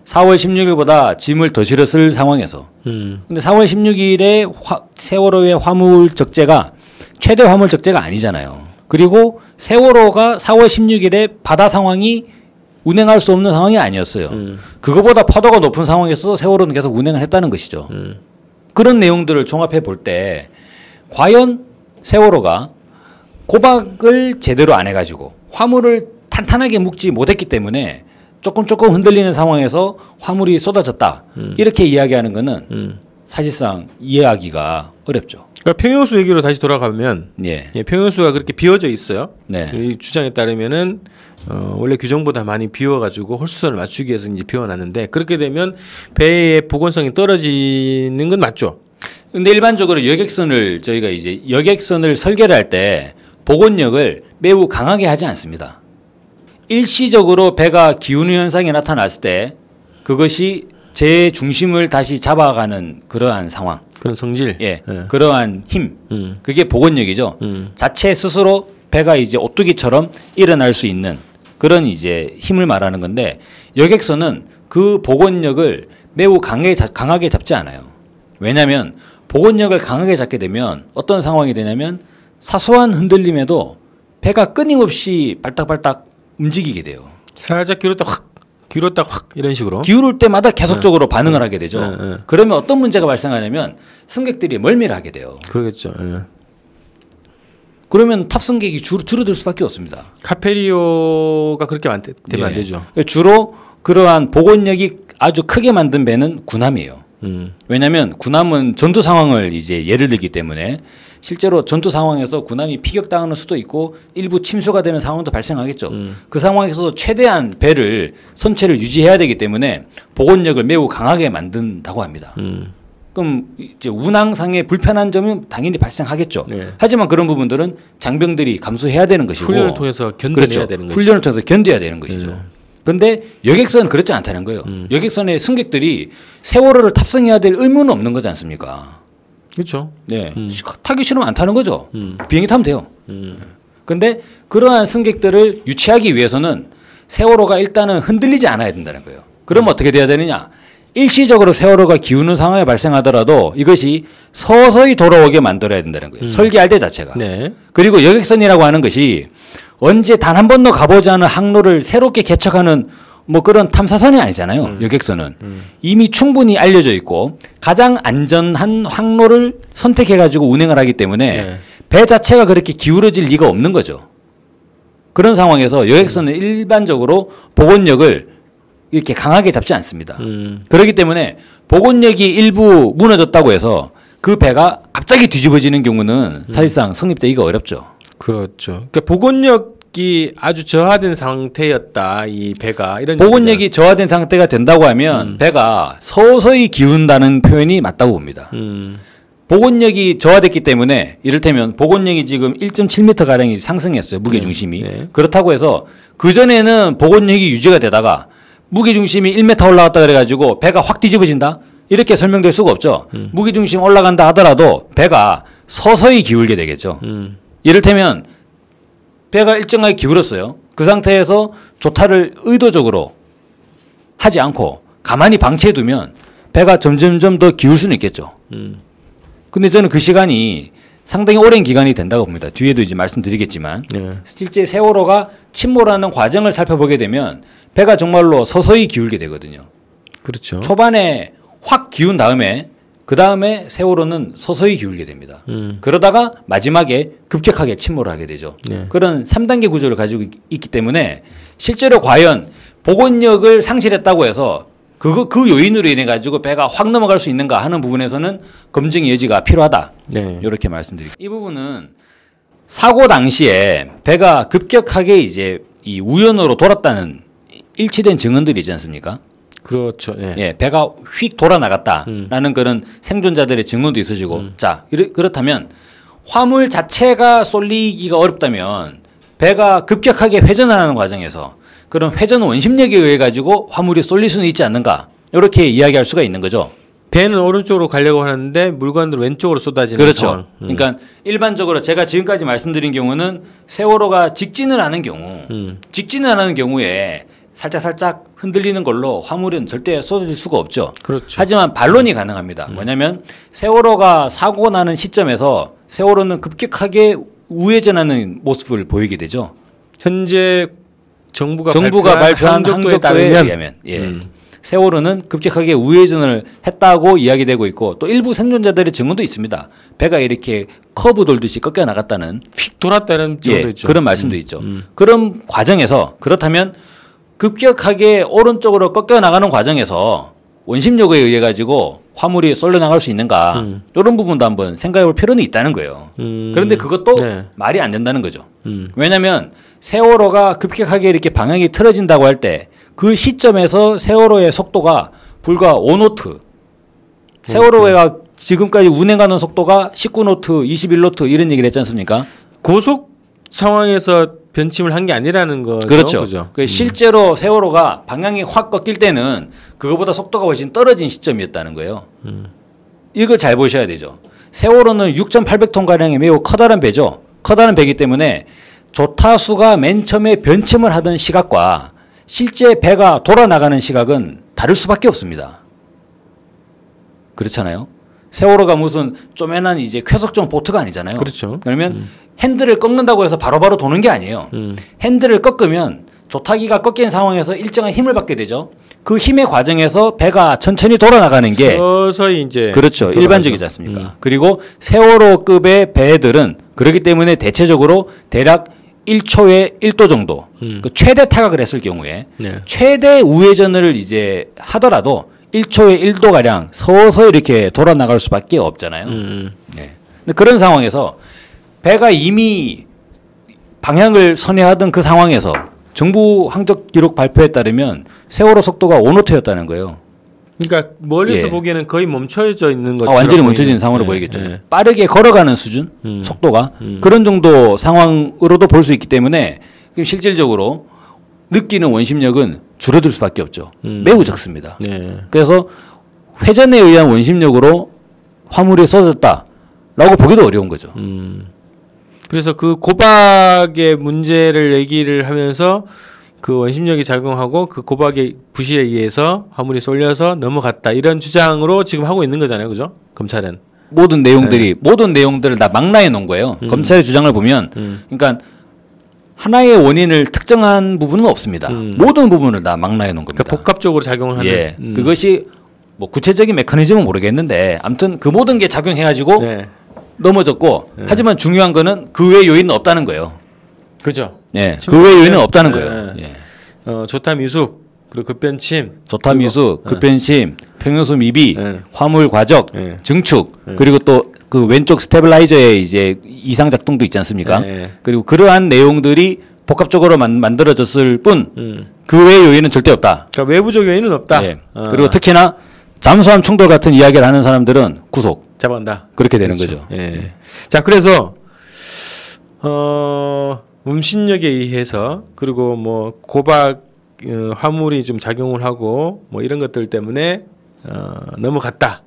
4월 16일보다 짐을 더 실었을 상황에서. 근데 4월 16일에 세월호의 화물 적재가 최대 화물 적재가 아니잖아요. 그리고 세월호가 4월 16일에 바다 상황이 운행할 수 없는 상황이 아니었어요. 그거보다 파도가 높은 상황에서 세월호는 계속 운행을 했다는 것이죠. 그런 내용들을 종합해 볼 때 과연 세월호가 고박을 제대로 안 해가지고 화물을 탄탄하게 묶지 못했기 때문에 조금 흔들리는 상황에서 화물이 쏟아졌다. 이렇게 이야기하는 거는 사실상 이해하기가 어렵죠. 그러니까 평형수 얘기로 다시 돌아가면 예. 평형수가 그렇게 비워져 있어요. 네. 이 주장에 따르면은 원래 규정보다 많이 비워가지고 홀수선을 맞추기 위해서 이제 비워놨는데 그렇게 되면 배의 복원성이 떨어지는 건 맞죠. 근데 일반적으로 저희가 이제 여객선을 설계를 할 때 복원력을 매우 강하게 하지 않습니다. 일시적으로 배가 기우는 현상이 나타났을 때 그것이 제 중심을 다시 잡아가는 그러한 상황. 그런 성질. 예. 그러한 힘. 그게 복원력이죠. 자체 스스로 배가 이제 오뚜기처럼 일어날 수 있는 그런 이제 힘을 말하는 건데 여객선은 그 복원력을 매우 강하게 잡지 않아요. 왜냐하면 복원력을 강하게 잡게 되면 어떤 상황이 되냐면 사소한 흔들림에도 배가 끊임없이 발딱발딱 움직이게 돼요. 살짝 기울었다 확 기울었다 확 이런 식으로. 기울을 때마다 계속적으로 반응을 하게 되죠. 그러면 어떤 문제가 발생하냐면 승객들이 멀미를 하게 돼요. 그러겠죠. 그러면 탑승객이 줄어들 수밖에 없습니다. 카페리오가 그렇게 되면 안 되죠. 주로 그러한 복원력이 아주 크게 만든 배는 군함이에요. 왜냐하면 군함은 전투 상황을 이제 예를 들기 때문에 실제로 전투 상황에서 군함이 피격당하는 수도 있고 일부 침수가 되는 상황도 발생하겠죠. 그 상황에서도 최대한 배를 선체를 유지해야 되기 때문에 복원력을 매우 강하게 만든다고 합니다. 그럼 이제 운항상의 불편한 점은 당연히 발생하겠죠. 네. 하지만 그런 부분들은 장병들이 감수해야 되는 것이고 훈련을 통해서 견뎌내야 그렇죠. 되는 것이죠. 훈련을 통해서 견뎌야 되는 것이죠. 그런데 여객선은 그렇지 않다는 거예요. 여객선의 승객들이 세월호를 탑승해야 될 의무는 없는 거지 않습니까? 그렇죠. 네, 타기 싫으면 안 타는 거죠. 비행기 타면 돼요. 그런데 그러한 승객들을 유치하기 위해서는 세월호가 일단은 흔들리지 않아야 된다는 거예요. 그러면 어떻게 돼야 되느냐? 일시적으로 세월호가 기우는 상황이 발생하더라도 이것이 서서히 돌아오게 만들어야 된다는 거예요. 설계할 때 자체가. 네. 그리고 여객선이라고 하는 것이 언제 단 한 번도 가보지 않은 항로를 새롭게 개척하는 뭐 그런 탐사선이 아니잖아요. 여객선은. 이미 충분히 알려져 있고 가장 안전한 항로를 선택해가지고 운행을 하기 때문에 네. 배 자체가 그렇게 기울어질 리가 없는 거죠. 그런 상황에서 여객선은 일반적으로 복원력을 이렇게 강하게 잡지 않습니다. 그렇기 때문에 복원력이 일부 무너졌다고 해서 그 배가 갑자기 뒤집어지는 경우는 사실상 성립되기가 어렵죠. 그렇죠. 그러니까 복원력이 아주 저하된 상태였다. 이 배가 이런 복원력이 얘기죠. 저하된 상태가 된다고 하면 배가 서서히 기운다는 표현이 맞다고 봅니다. 복원력이 저하됐기 때문에 이를테면 복원력이 지금 1.7m 가량이 상승했어요. 무게 중심이. 네. 그렇다고 해서 그 전에는 복원력이 유지가 되다가 무게중심이 1m 올라갔다 그래가지고 배가 확 뒤집어진다? 이렇게 설명될 수가 없죠. 무게중심 올라간다 하더라도 배가 서서히 기울게 되겠죠. 이를테면 배가 일정하게 기울었어요. 그 상태에서 조타를 의도적으로 하지 않고 가만히 방치해두면 배가 점점점 더 기울 수는 있겠죠. 근데 저는 그 시간이 상당히 오랜 기간이 된다고 봅니다. 뒤에도 이제 말씀드리겠지만 실제 세월호가 침몰하는 과정을 살펴보게 되면 배가 정말로 서서히 기울게 되거든요. 그렇죠. 초반에 확 기운 다음에 그 다음에 세월호는 서서히 기울게 됩니다. 그러다가 마지막에 급격하게 침몰을 하게 되죠. 그런 3단계 구조를 가지고 있기 때문에 실제로 과연 복원력을 상실했다고 해서 그 요인으로 인해 가지고 배가 확 넘어갈 수 있는가 하는 부분에서는 검증의 여지가 필요하다. 네. 이렇게 말씀드립니다. 이 부분은 사고 당시에 배가 급격하게 이제 이 우연으로 돌았다는 일치된 증언들이 있지 않습니까? 그렇죠. 예. 예, 배가 휙 돌아 나갔다라는 그런 생존자들의 증언도 있으시고, 자 그렇다면 화물 자체가 쏠리기가 어렵다면 배가 급격하게 회전하는 과정에서 그런 회전 원심력에 의해 가지고 화물이 쏠릴 수는 있지 않는가 이렇게 이야기할 수가 있는 거죠. 배는 오른쪽으로 가려고 하는데 물건들은 왼쪽으로 쏟아지는 그렇죠. 상황. 그러니까 일반적으로 제가 지금까지 말씀드린 경우는 세월호가 직진을 하는 경우, 직진을 하는 경우에 살짝 흔들리는 걸로 화물은 절대 쏟아질 수가 없죠. 그렇죠. 하지만 반론이 가능합니다. 뭐냐면 세월호가 사고 나는 시점에서 세월호는 급격하게 우회전하는 모습을 보이게 되죠. 현재 정부가 발표한 항적도에 의하면 세월호는 급격하게 우회전을 했다고 이야기되고 있고 또 일부 생존자들의 증언도 있습니다. 배가 이렇게 커브 돌듯이 꺾여 나갔다는 휙 돌았다는 증언도 있죠. 그런 말씀도 있죠. 그런 과정에서 그렇다면 급격하게 오른쪽으로 꺾여 나가는 과정에서 원심력에 의해 가지고 화물이 쏠려 나갈 수 있는가 이런 부분도 한번 생각해 볼 필요는 있다는 거예요. 그런데 그것도 말이 안 된다는 거죠. 왜냐하면 세월호가 급격하게 이렇게 방향이 틀어진다고 할 때 그 시점에서 세월호의 속도가 불과 5노트 세월호가 지금까지 운행하는 속도가 19노트, 21노트 이런 얘기를 했지 않습니까? 고속 상황에서 변침을 한 게 아니라는 거죠. 그렇죠. 실제로 세월호가 방향이 확 꺾일 때는 그거보다 속도가 훨씬 떨어진 시점이었다는 거예요. 이걸 잘 보셔야 되죠. 세월호는 6,800톤 가량의 매우 커다란 배죠. 커다란 배이기 때문에 조타수가 맨 처음에 변침을 하던 시각과 실제 배가 돌아 나가는 시각은 다를 수밖에 없습니다. 그렇잖아요. 세월호가 무슨 쪼매난 이제 쾌속종 보트가 아니잖아요. 그렇죠. 그러면 핸들을 꺾는다고 해서 바로바로 도는 게 아니에요. 핸들을 꺾으면 조타기가 꺾인 상황에서 일정한 힘을 받게 되죠. 그 힘의 과정에서 배가 천천히 돌아나가는 게 서서히 이제 그렇죠. 돌아가죠. 일반적이지 않습니까? 그리고 세월호급의 배들은 그렇기 때문에 대체적으로 대략 1초에 1도 정도 그 최대 타격을 했을 경우에 네. 최대 우회전을 이제 하더라도 1초에 1도 가량 서서히 이렇게 돌아나갈 수밖에 없잖아요. 네. 근데 그런 상황에서 배가 이미 방향을 선회하던 그 상황에서 정부 항적 기록 발표에 따르면 세월호 속도가 5노트였다는 거예요. 그러니까 멀리서 예. 보기에는 거의 멈춰져 있는 것처럼 완전히 멈춰진 상황으로 예, 보이겠죠. 예. 빠르게 걸어가는 수준, 속도가 그런 정도 상황으로도 볼 수 있기 때문에 실질적으로 느끼는 원심력은 줄어들 수밖에 없죠. 매우 적습니다. 네. 그래서 회전에 의한 원심력으로 화물이 쏟아졌다라고 보기도 어려운 거죠. 그래서 그 고박의 문제를 얘기를 하면서 그 원심력이 작용하고 그 고박의 부실에 의해서 화물이 쏠려서 넘어갔다 이런 주장으로 지금 하고 있는 거잖아요, 그죠? 검찰은 모든 내용들을 다 망라해 놓은 거예요. 검찰의 주장을 보면, 그러니까 하나의 원인을 특정한 부분은 없습니다. 모든 부분을 다 망라해 놓은 겁니다. 그러니까 복합적으로 작용을 하는. 예, 그것이 뭐 구체적인 메커니즘은 모르겠는데, 아무튼 그 모든 게 작용해가지고 네. 넘어졌고, 하지만 중요한 거는 그 외 요인은 없다는 거예요. 그죠? 예, 그 외 요인은 없다는 네. 거예요. 예. 조타 미숙 그리고 급변침, 조타 미숙, 급변심, 평형수 미비, 네. 화물 과적, 네. 증축, 그리고 또 그 왼쪽 스테빌라이저의 이제 이상 작동도 있지 않습니까? 네. 그리고 그러한 내용들이 복합적으로 만들어졌을 뿐 그 외의 요인은 절대 없다. 그러니까 외부적 요인은 없다. 예. 그리고 특히나 잠수함 충돌 같은 이야기를 하는 사람들은 구속. 잡아간다. 그렇게 되는 그렇죠. 거죠. 예. 자, 그래서 음신력에 의해서 그리고 뭐 고박 화물이 좀 작용을 하고 뭐 이런 것들 때문에 넘어갔다.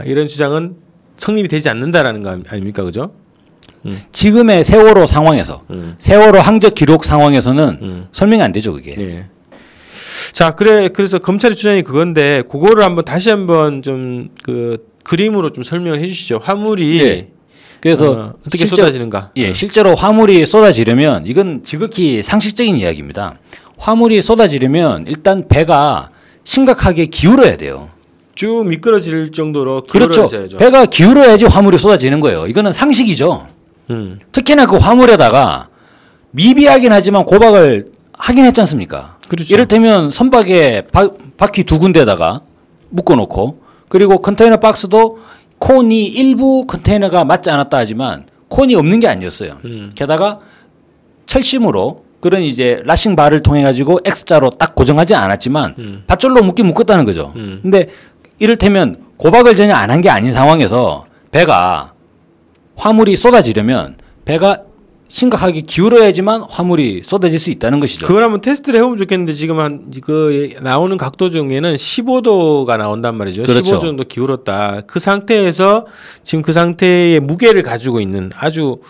이런 주장은 성립이 되지 않는다라는 거 아닙니까, 그죠? 지금의 세월호 상황에서 세월호 항적 기록 상황에서는 설명이 안 되죠, 그게. 예. 자, 그래서 검찰의 주장이 그건데 그거를 다시 한번 좀 그 그림으로 좀 설명을 해주시죠. 화물이 예. 그래서 어떻게 쏟아지는가? 예, 실제로 화물이 쏟아지려면 이건 지극히 상식적인 이야기입니다. 화물이 쏟아지려면 일단 배가 심각하게 기울어야 돼요. 쭉 미끄러질 정도로 그렇죠. 기울어져야죠. 배가 기울어야지 화물이 쏟아지는 거예요. 이거는 상식이죠. 특히나 그 화물에다가 미비하긴 하지만 고박을 하긴 했지 않습니까? 그렇죠. 이를테면 선박에 바퀴 두 군데다가 묶어놓고 그리고 컨테이너 박스도 콘이 일부 컨테이너가 맞지 않았다 하지만 콘이 없는 게 아니었어요. 게다가 철심으로 그런 이제 라싱 바를 통해 가지고 X자로 딱 고정하지 않았지만 밧줄로 묶긴 묶었다는 거죠. 근데 이를테면 고박을 전혀 안 한 게 아닌 상황에서 배가 화물이 쏟아지려면 배가 심각하게 기울어야지만 화물이 쏟아질 수 있다는 것이죠. 그걸 한번 테스트를 해보면 좋겠는데 지금 나오는 각도 중에는 15도가 나온단 말이죠. 그렇죠. 15도 정도 기울었다. 그 상태에서 지금 그 상태의 무게를 가지고 있는 아주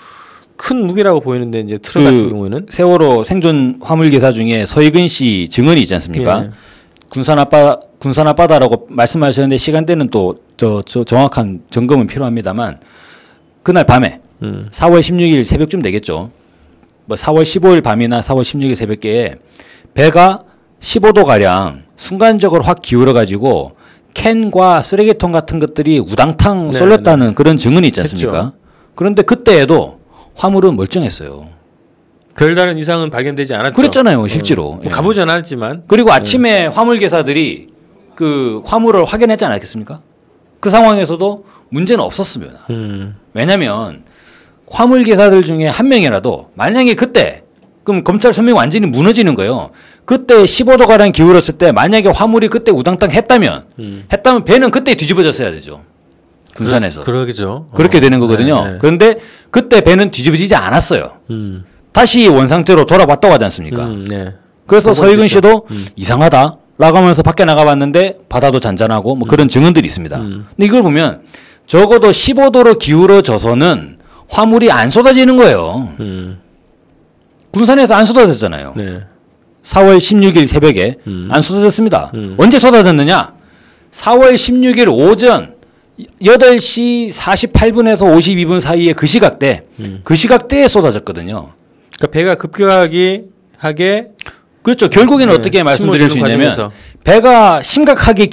큰 무게라고 보이는데 이제 트럭 같은 경우에는 세월호 생존 화물 기사 중에 서희근 씨 증언이 있지 않습니까? 예. 군산 앞바다라고 말씀하셨는데 시간대는 또 정확한 점검은 필요합니다만 그날 밤에 4월 16일 새벽쯤 되겠죠. 뭐 4월 15일 밤이나 4월 16일 새벽에 배가 15도 가량 순간적으로 확 기울어 가지고 캔과 쓰레기통 같은 것들이 우당탕 쏠렸다는 그런 증언이 있지 않습니까? 했죠. 그런데 그때에도 화물은 멀쩡했어요. 별다른 이상은 발견되지 않았죠. 그랬잖아요, 실제로. 뭐 가보지 않았지만. 그리고 아침에 화물 기사들이 그 화물을 확인하지 않았겠습니까? 그 상황에서도 문제는 없었습니다. 왜냐하면 화물 기사들 중에 한 명이라도 만약에 그때 그럼 검찰 설명이 완전히 무너지는 거예요. 그때 15도 가량 기울었을 때 만약에 화물이 그때 우당탕 했다면 배는 그때 뒤집어졌어야 되죠. 군산에서. 그러겠죠. 그렇게 되는 거거든요. 네, 네. 그런데 그때 배는 뒤집어지지 않았어요. 다시 원상태로 돌아왔다고 하지 않습니까? 네. 그래서 서희근 씨도 이상하다 라고 하면서 밖에 나가봤는데 바다도 잔잔하고 뭐 그런 증언들이 있습니다. 근데 이걸 보면 적어도 15도로 기울어져서는 화물이 안 쏟아지는 거예요. 군산에서 안 쏟아졌잖아요. 네. 4월 16일 새벽에 안 쏟아졌습니다. 언제 쏟아졌느냐? 4월 16일 오전 8시 48분에서 52분 사이에 그 시각대에 쏟아졌거든요. 그러니까 배가 급격하게 그렇죠. 결국에는 네. 어떻게 말씀드릴 수 있냐면 과정에서. 배가 심각하게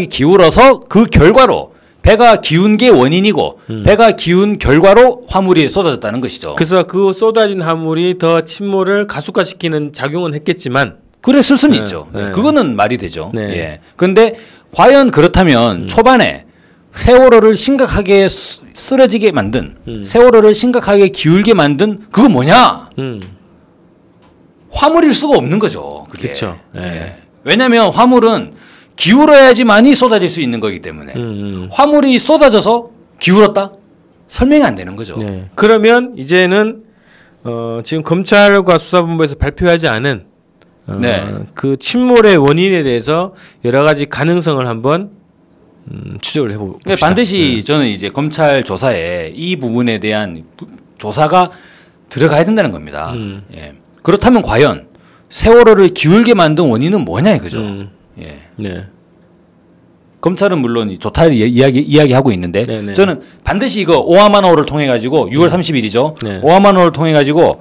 기울어서 그 결과로 배가 기운 게 원인이고 배가 기운 결과로 화물이 쏟아졌다는 것이죠. 그래서 그 쏟아진 화물이 더 침몰을 가속화시키는 작용은 했겠지만 그랬을 수는 있죠. 네. 그거는 말이 되죠. 네. 예. 그런데 과연 그렇다면 초반에 세월호를 심각하게 쓰러지게 만든 세월호를 심각하게 기울게 만든 그거 뭐냐? 화물일 수가 없는 거죠. 그게. 그렇죠. 예. 왜냐하면 화물은 기울어야지만이 쏟아질 수 있는 거기 때문에 화물이 쏟아져서 기울었다? 설명이 안 되는 거죠. 네. 그러면 이제는 지금 검찰과 수사본부에서 발표하지 않은 네. 그 침몰의 원인에 대해서 여러 가지 가능성을 한번 추적을 해봅시다. 반드시 저는 이제 검찰 조사에 이 부분에 대한 조사가 들어가야 된다는 겁니다. 예. 그렇다면 과연 세월호를 기울게 만든 원인은 뭐냐 이거죠. 예. 네. 검찰은 물론 좋다 이야기하고 있는데 네네. 저는 반드시 이거 오하마노를 통해 가지고 6월 30일이죠. 네. 오하마노를 통해 가지고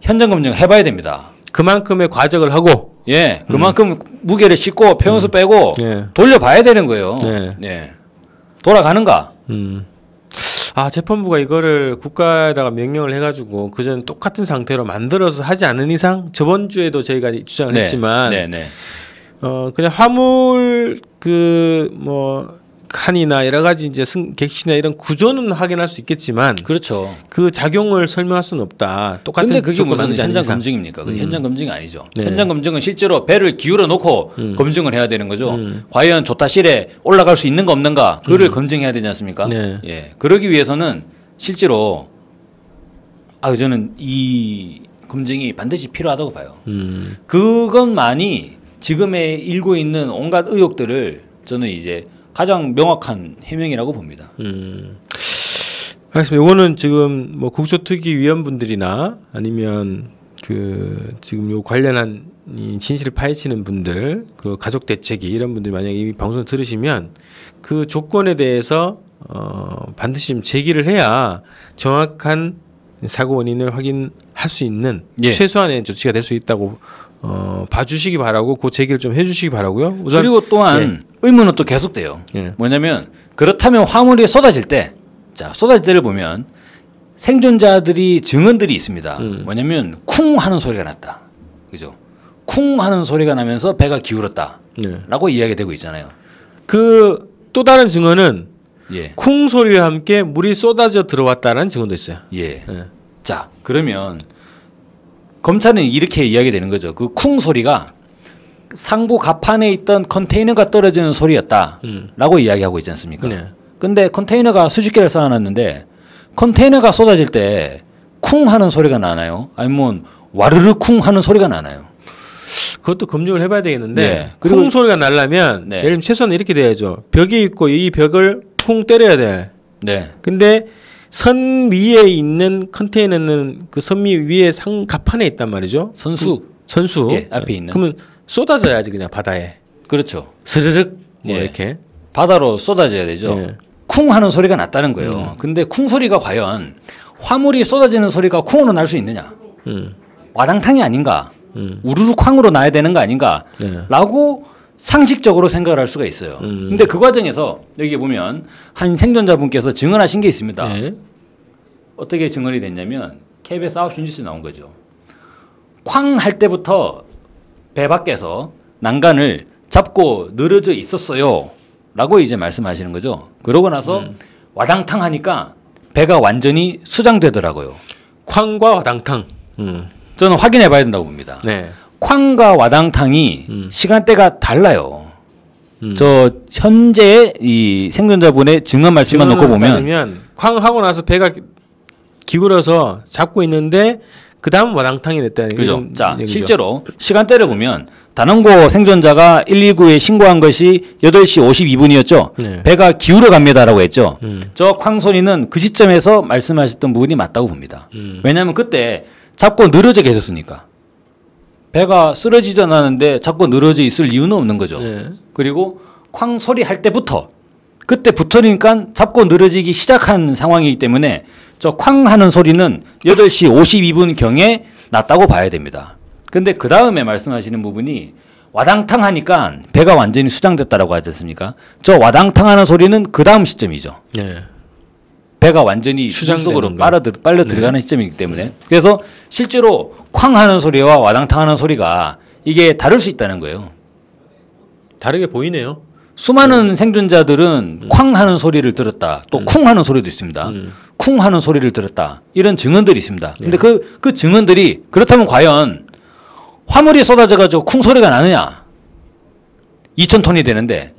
현장 검증 해봐야 됩니다. 그만큼의 과정을 하고 예, 그만큼 무게를 싣고 평수 빼고 네. 돌려봐야 되는 거예요. 네. 예. 돌아가는가? 재판부가 이거를 국가에다가 명령을 해가지고 그전 똑같은 상태로 만들어서 하지 않은 이상 저번 주에도 저희가 주장을 네. 했지만 네. 그냥 화물 칸이나 여러 가지 이제 객실이나 이런 구조는 확인할 수 있겠지만 그렇죠. 그 작용을 설명할 수는 없다. 똑같은 근데 그게 조건 무슨 만들지 않은 현장 이상. 검증입니까? 그게 현장 검증이 아니죠. 네. 현장 검증은 실제로 배를 기울여 놓고 검증을 해야 되는 거죠. 과연 조타실에 올라갈 수 있는가 없는가 그거를 검증해야 되지 않습니까? 네. 예. 그러기 위해서는 실제로 저는 이 검증이 반드시 필요하다고 봐요. 그것만이 지금에 일고 있는 온갖 의혹들을 저는 이제 가장 명확한 해명이라고 봅니다. 알겠습니다. 이거는 지금 뭐 국조특위위원분들이나 아니면 그 지금 요 관련한 이 진실을 파헤치는 분들, 그 가족 대책위 이런 분들이 만약에 이 방송을 들으시면 그 조건에 대해서 반드시 좀 제기를 해야 정확한 사고 원인을 확인할 수 있는 예. 최소한의 조치가 될 수 있다고 봐주시기 바라고 그 제기를 좀 해주시기 바라고요. 우선 그리고 또한 의문은 또 계속돼요. 예. 뭐냐면 그렇다면 화물이 쏟아질 때, 쏟아질 때를 보면 생존자들이 증언들이 있습니다. 뭐냐면 쿵 하는 소리가 났다. 그죠? 쿵 하는 소리가 나면서 배가 기울었다라고 이야기가 되고 있잖아요. 그 또 다른 증언은 예. 쿵 소리와 함께 물이 쏟아져 들어왔다라는 증언도 있어요. 예. 자, 그러면 검찰은 이렇게 이야기되는 거죠. 그 쿵 소리가 상부 갑판에 있던 컨테이너가 떨어지는 소리였다라고 이야기하고 있지 않습니까? 네. 근데 컨테이너가 수십 개를 쌓아놨는데 컨테이너가 쏟아질 때 쿵 하는 소리가 나나요? 아니면 와르르 쿵 하는 소리가 나나요? 그것도 검증을 해봐야 되겠는데 네. 쿵 소리가 나려면 네. 예를 들면 최소한 이렇게 돼야죠. 벽이 있고 이 벽을 쿵 때려야 돼. 네. 근데 선 위에 있는 컨테이너는 그 선 위에 갑판에 있단 말이죠. 선수. 선수. 예, 앞에 있는. 그러면 쏟아져야지 그냥 바다에. 그렇죠. 스르륵 뭐 예. 이렇게. 바다로 쏟아져야 되죠. 예. 쿵 하는 소리가 났다는 거예요. 근데 쿵 소리가 과연 화물이 쏟아지는 소리가 쿵으로 날 수 있느냐? 와당탕이 아닌가? 우르르 쾅으로 나야 되는 거 아닌가? 네. 라고 상식적으로 생각을 할 수가 있어요. 근데 그 과정에서 여기 보면 한 생존자분께서 증언하신 게 있습니다. 네. 어떻게 증언이 됐냐면 KBS 9시 뉴스에 나온 거죠. 쾅 할 때부터 배 밖에서 난간을 잡고 늘어져 있었어요. 라고 이제 말씀하시는 거죠. 그러고 나서 와당탕 하니까 배가 완전히 수장되더라고요. 쾅과 와당탕. 저는 확인해 봐야 된다고 봅니다. 네. 쾅과 와당탕이 시간대가 달라요. 저 현재 이 생존자분의 증언 말씀만 놓고 보면 쾅 하고 나서 배가 기울어서 잡고 있는데 그 다음 와당탕이 됐다는 그죠. 자, 얘기죠. 실제로 시간대를 보면 단원고 생존자가 119에 신고한 것이 8시 52분이었죠. 네. 배가 기울어 갑니다라고 했죠. 저 쾅 소리는 그 시점에서 말씀하셨던 부분이 맞다고 봅니다. 왜냐하면 그때 잡고 늘어져 계셨으니까. 배가 쓰러지지 않았는데 잡고 늘어져 있을 이유는 없는 거죠. 네. 그리고 쾅 소리 할 때부터 그때부터니까 잡고 늘어지기 시작한 상황이기 때문에 저 쾅 하는 소리는 8시 52분 경에 났다고 봐야 됩니다. 근데 그 다음에 말씀하시는 부분이 와당탕 하니까 배가 완전히 수장됐다라고 하지 않습니까? 저 와당탕 하는 소리는 그 다음 시점이죠. 네. 배가 완전히 수속으로 빨려 들어가는 시점이기 때문에. 그래서 실제로 쾅 하는 소리와 와당탕 하는 소리가 이게 다를 수 있다는 거예요. 다르게 보이네요. 수많은 생존자들은 쾅 하는 소리를 들었다. 또 쿵 하는 소리도 있습니다. 쿵 하는 소리를 들었다. 이런 증언들이 있습니다. 근데 그 증언들이 그렇다면 과연 화물이 쏟아져가지고 쿵 소리가 나느냐? 2,000톤이 되는데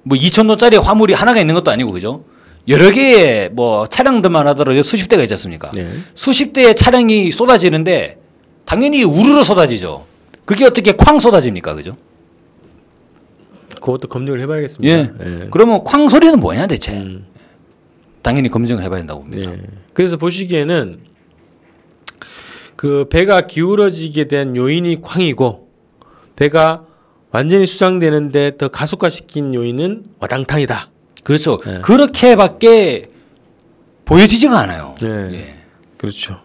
뭐 2,000톤짜리 화물이 하나가 있는 것도 아니고 그죠? 여러 개의 뭐 차량들만 하더라도 수십 대가 있지 않습니까? 네. 수십 대의 차량이 쏟아지는데 당연히 우르르 쏟아지죠. 그게 어떻게 쾅 쏟아집니까? 그죠? 그것도 검증을 해봐야겠습니다. 예. 예. 그러면 쾅 소리는 뭐냐 대체? 당연히 검증을 해봐야 된다고 봅니다. 예. 그래서 보시기에는 그 배가 기울어지게 된 요인이 쾅이고 배가 완전히 수장되는데 더 가속화시킨 요인은 와당탕이다. 그렇죠. 예. 그렇게밖에 보여지지가 않아요. 예. 예. 그렇죠.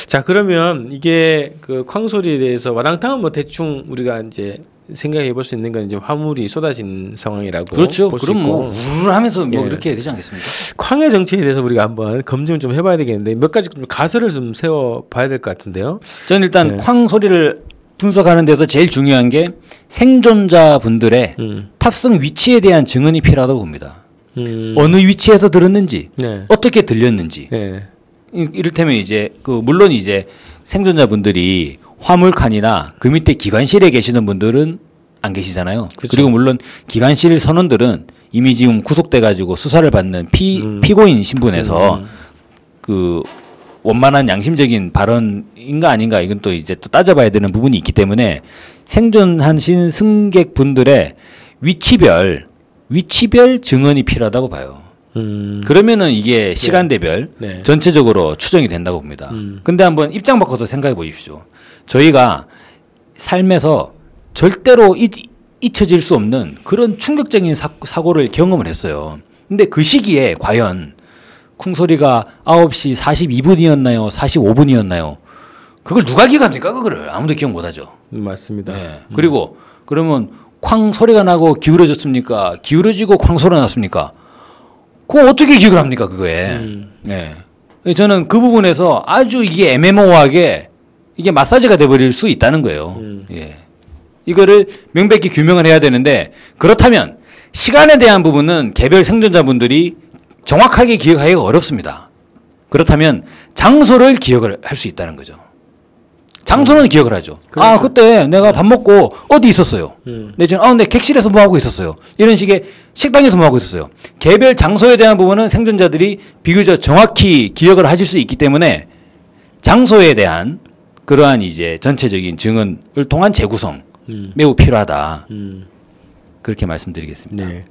자 그러면 이게 그 쾅 소리에 대해서 와당탕은 뭐 대충 우리가 이제 생각해 볼 수 있는 건 이제 화물이 쏟아진 상황이라고 그렇죠. 볼 수 그럼 있고. 뭐 우르르하면서 뭐 예. 이렇게 되지 않겠습니까? 쾅의 정체에 대해서 우리가 한번 검증을 좀 해봐야 되겠는데 몇 가지 좀 가설을 좀 세워봐야 될 것 같은데요. 저는 일단 쾅 소리를 분석하는 데서 제일 중요한 게 생존자분들의 탑승 위치에 대한 증언이 필요하다고 봅니다. 어느 위치에서 들었는지, 네. 어떻게 들렸는지. 네. 이를테면 이제 물론 이제 생존자분들이 화물칸이나 그 밑에 기관실에 계시는 분들은 안 계시잖아요. 그렇죠. 그리고 물론 기관실 선원들은 이미 지금 구속돼 가지고 수사를 받는 피고인 신분에서 그 원만한 양심적인 발언인가 아닌가 이건 또 이제 또 따져봐야 되는 부분이 있기 때문에 생존하신 승객분들의 위치별 증언이 필요하다고 봐요. 그러면은 이게 시간대별 네. 전체적으로 추정이 된다고 봅니다. 근데 한번 입장 바꿔서 생각해 보십시오. 저희가 삶에서 절대로 잊혀질 수 없는 그런 충격적인 사고를 경험을 했어요. 근데 그 시기에 과연 쿵 소리가 9시 42분이었나요? 45분이었나요? 그걸 누가 기억합니까? 그거를 아무도 기억 못하죠. 맞습니다. 네. 그리고 그러면 쾅 소리가 나고 기울어졌습니까? 기울어지고 쾅 소리가 났습니까? 그거 어떻게 기억을 합니까? 그거에. 네. 저는 그 부분에서 아주 이게 애매모호하게 이게 마사지가 돼버릴 수 있다는 거예요. 예. 이거를 명백히 규명을 해야 되는데 그렇다면 시간에 대한 부분은 개별 생존자분들이 정확하게 기억하기가 어렵습니다. 그렇다면 장소를 기억을 할 수 있다는 거죠. 장소는 기억을 하죠. 그렇죠. 아 그때 내가 밥 먹고 어디 있었어요. 내 객실에서 뭐 하고 있었어요. 이런 식의 식당에서 뭐 하고 있었어요. 개별 장소에 대한 부분은 생존자들이 비교적 정확히 기억을 하실 수 있기 때문에 장소에 대한 그러한 이제 전체적인 증언을 통한 재구성 매우 필요하다. 그렇게 말씀드리겠습니다. 네.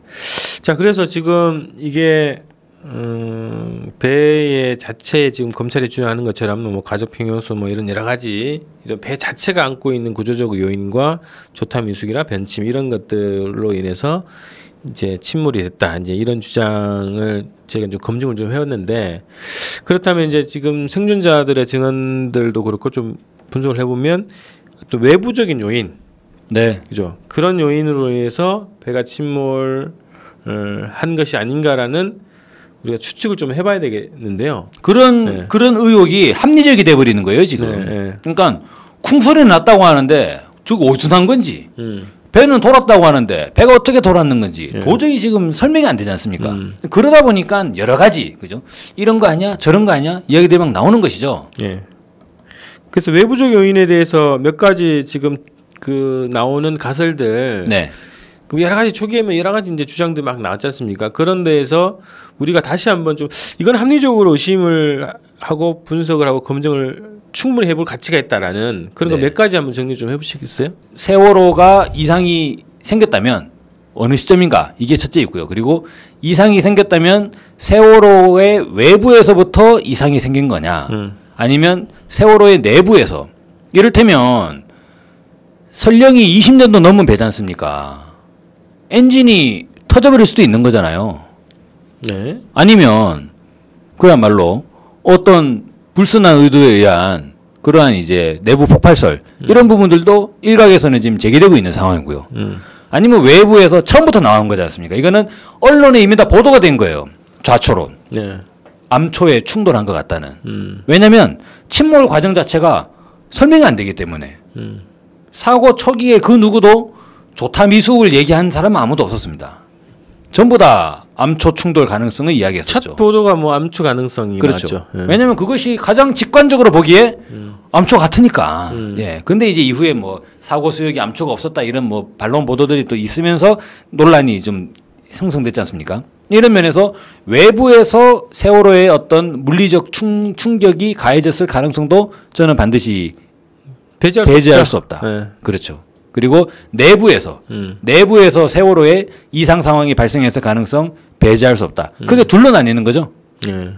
자 그래서 지금 이게 배의 자체에 지금 검찰이 주장하는 것처럼 뭐 가족평 요소 뭐 이런 여러 가지 이런 배 자체가 안고 있는 구조적 요인과 조타 미숙이나 변침 이런 것들로 인해서 이제 침몰이 됐다 이제 이런 주장을 제가 좀 검증을 좀 해왔는데 그렇다면 이제 지금 생존자들의 증언들도 그렇고 좀 분석을 해보면 또 외부적인 요인, 네, 그죠? 그런 요인으로 인해서 배가 침몰을 한 것이 아닌가라는 우리가 추측을 좀 해봐야 되겠는데요. 그런 의혹이 합리적이 돼버리는 거예요 지금. 네, 네. 그러니까 쿵 소리는 났다고 하는데 저거 어디서 난 건지, 배는 돌았다고 하는데 배가 어떻게 돌았는 건지 도저히 지금 설명이 안 되지 않습니까? 그러다 보니까 여러 가지 그죠? 이런 거 아니야, 저런 거 아니야 이야기들이 막 나오는 것이죠. 예. 그래서 외부적 요인에 대해서 몇 가지 지금 그 나오는 가설들. 네. 그 여러 가지 초기에는 여러 가지 이제 주장들 막 나왔지 않습니까? 그런 데에서 우리가 다시 한번 좀 이건 합리적으로 의심을 하고 분석을 하고 검증을 충분히 해볼 가치가 있다라는 그런 거 몇 가지 한번 정리 좀 해보시겠어요? 세월호가 이상이 생겼다면 어느 시점인가 이게 첫째 있고요. 그리고 이상이 생겼다면 세월호의 외부에서부터 이상이 생긴 거냐 아니면 세월호의 내부에서 이를테면 설령이 20년도 넘은 배지 않습니까? 엔진이 터져버릴 수도 있는 거잖아요. 네. 아니면 그야말로 어떤 불순한 의도에 의한 그러한 이제 내부 폭발설 이런 부분들도 일각에서는 지금 제기되고 있는 상황이고요. 아니면 외부에서 처음부터 나온 거지 않습니까? 이거는 언론에 이미 다 보도가 된 거예요. 좌초론. 네. 암초에 충돌한 것 같다는. 왜냐하면 침몰 과정 자체가 설명이 안 되기 때문에 사고 초기에 그 누구도 조타 미수를 얘기한 사람은 아무도 없었습니다. 전부 다 암초 충돌 가능성을 이야기했었죠. 첫 보도가 뭐 암초 가능성이 그렇죠. 나왔죠. 예. 왜냐하면 그것이 가장 직관적으로 보기에 암초 같으니까. 예. 근데 이제 이후에 뭐 사고 수역이 암초가 없었다 이런 뭐 반론 보도들이 또 있으면서 논란이 좀 형성됐지 않습니까? 이런 면에서 외부에서 세월호의 어떤 물리적 충격이 가해졌을 가능성도 저는 반드시 배제할 수 없다. 네. 그렇죠. 그리고 내부에서 세월호의 이상 상황이 발생했을 가능성 배제할 수 없다. 그게 둘로 나뉘는 거죠.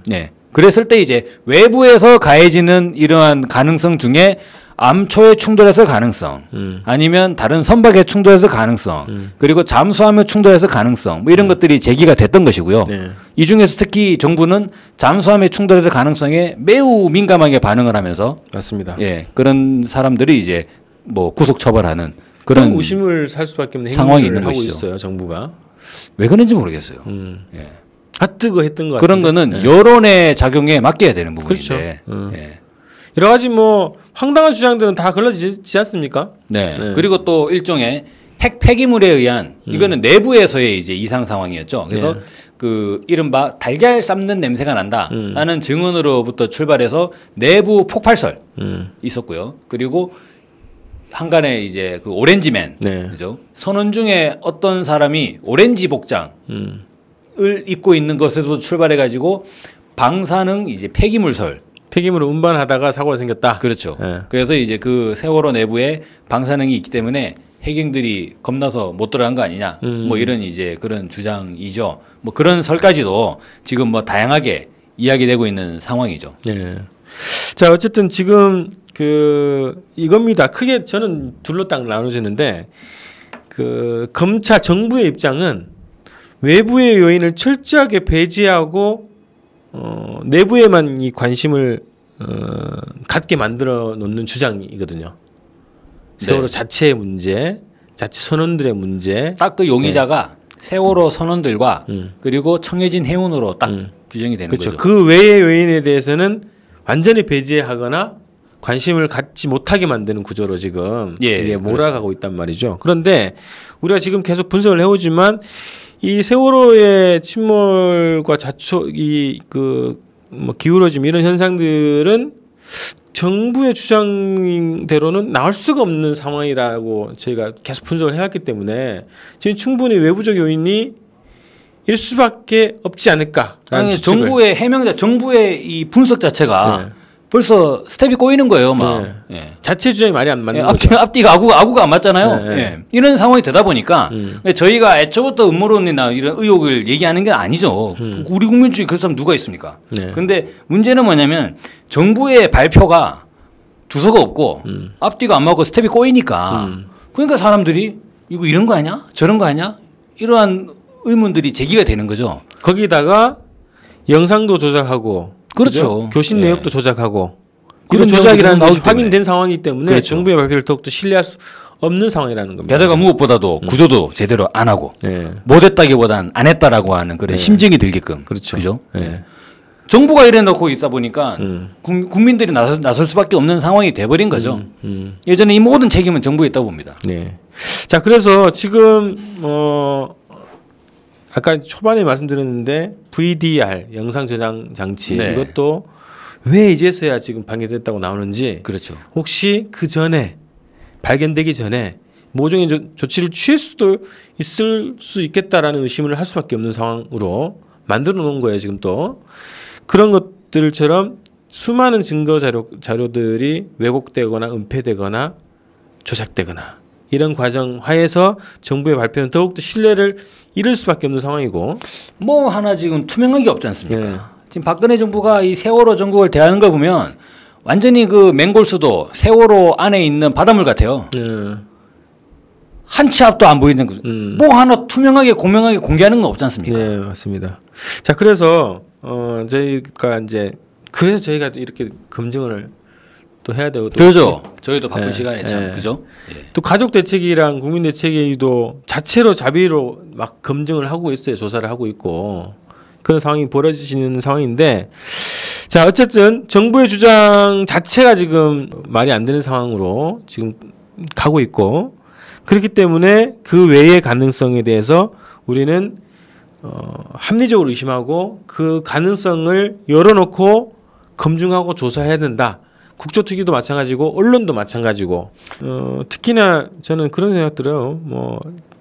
네. 그랬을 때 이제 외부에서 가해지는 이러한 가능성 중에 암초에 충돌했을 가능성, 아니면 다른 선박에 충돌했을 가능성, 그리고 잠수함에 충돌했을 가능성, 뭐 이런 것들이 제기가 됐던 것이고요. 네. 이 중에서 특히 정부는 잠수함에 충돌했을 가능성에 매우 민감하게 반응을 하면서 맞습니다. 예, 그런 사람들이 이제 뭐 구속 처벌하는 그런 의심을 살 수밖에 없는 상황이 행위를 있는 하고 것이죠. 있어요, 정부가. 왜 그런지 모르겠어요. 예. 핫뜨거 했던 것 같아요. 그런 거는 여론의 작용에 맡겨야 되는 부분인데. 그렇죠. 예. 여러 가지 뭐 황당한 주장들은 다 걸러지지 않습니까? 네. 그리고 또 일종의 핵 폐기물에 의한 이거는 내부에서의 이제 이상 상황이었죠. 그래서 그 이른바 달걀 삶는 냄새가 난다라는 증언으로부터 출발해서 내부 폭발설 있었고요. 그리고 한간에 이제 그 오렌지맨, 그죠? 선원 중에 어떤 사람이 오렌지 복장을 입고 있는 것에서 출발해 가지고 방사능 이제 폐기물을 운반하다가 사고가 생겼다. 그렇죠. 네. 그래서 이제 그 세월호 내부에 방사능이 있기 때문에 해경들이 겁나서 못 들어간 거 아니냐. 뭐 이런 이제 그런 주장이죠. 뭐 그런 설까지도 지금 뭐 다양하게 이야기되고 있는 상황이죠. 네. 자, 어쨌든 지금 그 이겁니다. 크게 저는 둘로 딱 나눠지는데 그 검찰 정부의 입장은 외부의 요인을 철저하게 배제하고 내부에만 이 관심을 갖게 만들어 놓는 주장이거든요. 세월호 자체의 문제, 자체 선원들의 문제. 딱 그 용의자가 세월호 선원들과 그리고 청해진 해운으로 딱 규정이 되는 그렇죠. 거죠. 그 외의 요인에 대해서는 완전히 배제하거나 관심을 갖지 못하게 만드는 구조로 지금 이게 몰아가고 있단 말이죠. 그런데 우리가 지금 계속 분석을 해오지만 이 세월호의 침몰과 뭐 기울어짐 이런 현상들은 정부의 주장대로는 나올 수가 없는 상황이라고 저희가 계속 분석을 해왔기 때문에 지금 충분히 외부적 요인이 일 수밖에 없지 않을까. 아니, 정부의 해명자, 정부의 이 분석 자체가 벌써 스텝이 꼬이는 거예요, 막. 자체 주장이 말이 안 맞는 거죠. 앞뒤가 아구가 안 맞잖아요. 이런 상황이 되다 보니까 저희가 애초부터 음모론이나 이런 의혹을 얘기하는 게 아니죠. 우리 국민 중에 그런 사람 누가 있습니까? 근데 문제는 뭐냐면 정부의 발표가 두서가 없고 앞뒤가 안 맞고 스텝이 꼬이니까 그러니까 사람들이 이거 이런 거 아니야? 저런 거 아니야? 이러한 의문들이 제기가 되는 거죠. 거기다가 영상도 조작하고 그렇죠. 교신 내역도 조작하고 이런 조작이라는 것이 확인된 상황이기 때문에 그렇죠. 정부의 발표를 더욱더 신뢰할 수 없는 상황이라는 겁니다. 게다가 무엇보다도 구조도 제대로 안 하고 못했다기보다는 안 했다라고 하는 그런 심증이 들게끔 그렇죠. 그죠? 정부가 이래 놓고 있다 보니까 국민들이 나설 수밖에 없는 상황이 돼버린 거죠. 예전에 이 모든 책임은 정부에 있다고 봅니다. 자, 그래서 지금 아까 초반에 말씀드렸는데 VDR 영상 저장 장치 이것도 왜 이제서야 지금 발견됐다고 나오는지 그렇죠. 혹시 그 전에 발견되기 전에 모종의 조치를 취할 수도 있을 수 있겠다라는 의심을 할 수밖에 없는 상황으로 만들어 놓은 거예요. 지금 또 그런 것들처럼 수많은 증거 자료들이 왜곡되거나 은폐되거나 조작되거나 이런 과정 하에서 정부의 발표는 더욱더 신뢰를 잃을 수밖에 없는 상황이고 뭐 하나 지금 투명하게 없지 않습니까? 지금 박근혜 정부가 이 세월호 전국을 대하는 걸 보면 완전히 그 맹골수도 세월호 안에 있는 바닷물 같아요. 한 치 앞도 안 보이는 거죠. 뭐 하나 투명하게 공명하게 공개하는 건 없지 않습니까? 네, 맞습니다. 자, 그래서 저희가 이제 그래서 저희가 이렇게 검증을 또 해야 되고. 그렇죠. 저희도 바쁜 시간에 참 그죠. 예. 또 가족대책위랑 국민대책위도 자체로 자비로 막 검증을 하고 있어요. 조사를 하고 있고 그런 상황이 벌어지는 상황인데 자 어쨌든 정부의 주장 자체가 지금 말이 안 되는 상황으로 지금 가고 있고 그렇기 때문에 그 외의 가능성에 대해서 우리는 합리적으로 의심하고 그 가능성을 열어놓고 검증하고 조사해야 된다. 국조특위도 마찬가지고 언론도 마찬가지고 특히나 저는 그런 생각 들어요. 뭐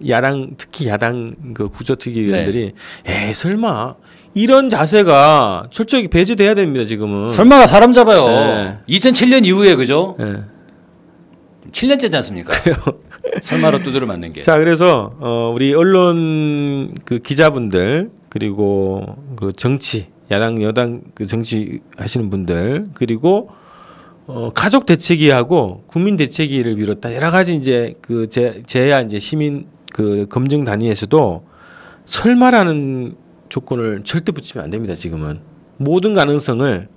야당 특히 야당 그 국조특위 위원들이 에이 설마 이런 자세가 철저히 배제돼야 됩니다. 지금은 설마가 사람 잡아요. 2007년 이후에 그죠? 7년째지 않습니까? 설마로 두드려 맞는 게. 자 그래서 우리 언론 그 기자분들 그리고 그 정치 야당 여당 그 정치 하시는 분들 그리고 가족 대책위하고 국민 대책위를 비롯한 여러 가지 이제 그 제야 이제 시민 그 검증 단위에서도 설마라는 조건을 절대 붙이면 안 됩니다. 지금은 모든 가능성을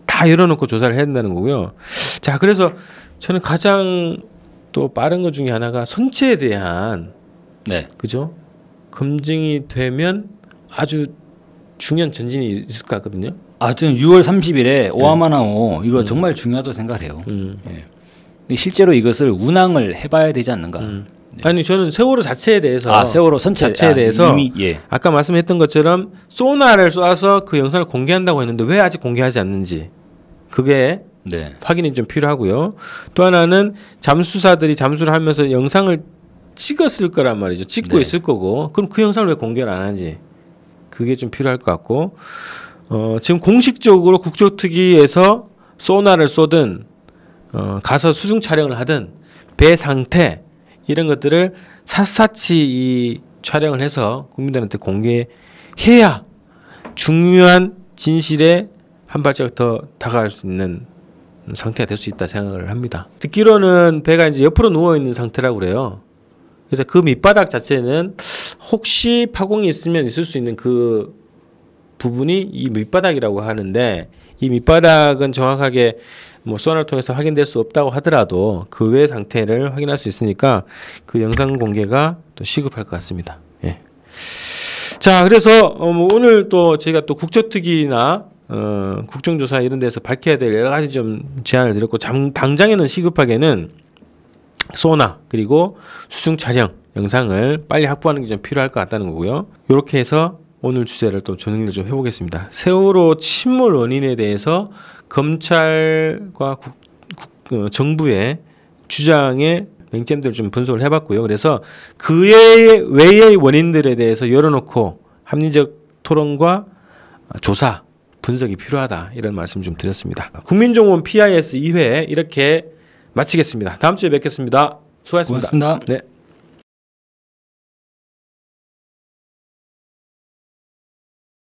다 열어놓고 조사를 해야 된다는 거고요. 자 그래서 저는 가장 또 빠른 것 중에 하나가 선체에 대한 그죠 검증이 되면 아주 중요한 전진이 있을 것 같거든요. 저는 6월 30일에 오하마나오 이거 정말 중요하다고 생각해요. 예. 근데 실제로 이것을 운항을 해봐야 되지 않는가? 아니 저는 세월호 자체에 대해서 세월호 선체 자체에 대해서 이미, 아까 말씀했던 것처럼 소나를 쏴서 그 영상을 공개한다고 했는데 왜 아직 공개하지 않는지 그게 확인이 좀 필요하고요. 또 하나는 잠수사들이 잠수를 하면서 영상을 찍었을 거란 말이죠. 찍고 있을 거고 그럼 그 영상을 왜 공개를 안 하지? 그게 좀 필요할 것 같고 지금 공식적으로 국조특위에서 소나를 쏘든 가서 수중 촬영을 하든 배 상태 이런 것들을 샅샅이 이 촬영을 해서 국민들한테 공개해야 중요한 진실에 한 발짝 더 다가갈 수 있는 상태가 될 수 있다 생각을 합니다. 듣기로는 배가 이제 옆으로 누워 있는 상태라고 그래요. 그래서 그 밑바닥 자체는 혹시 파공이 있으면 있을 수 있는 그 부분이 이 밑바닥이라고 하는데 이 밑바닥은 정확하게 뭐 소나를 통해서 확인될 수 없다고 하더라도 그 외 상태를 확인할 수 있으니까 그 영상 공개가 또 시급할 것 같습니다. 예. 자, 그래서 뭐 오늘 또 저희가 또 국조특위나 국정조사 이런 데서 밝혀야 될 여러 가지 좀 제안을 드렸고 당장에는 시급하게는 소나 그리고 수중 촬영 영상을 빨리 확보하는 게 좀 필요할 것 같다는 거고요. 이렇게 해서 오늘 주제를 또 정리를 좀 해보겠습니다. 세월호 침몰 원인에 대해서 검찰과 정부의 주장의 맹점들을 좀 분석을 해봤고요. 그래서 그 외의 원인들에 대해서 열어놓고 합리적 토론과 조사, 분석이 필요하다 이런 말씀 좀 드렸습니다. 국민정원 PIS 2회 이렇게 마치겠습니다. 다음 주에 뵙겠습니다. 수고하셨습니다. 고맙습니다. 네.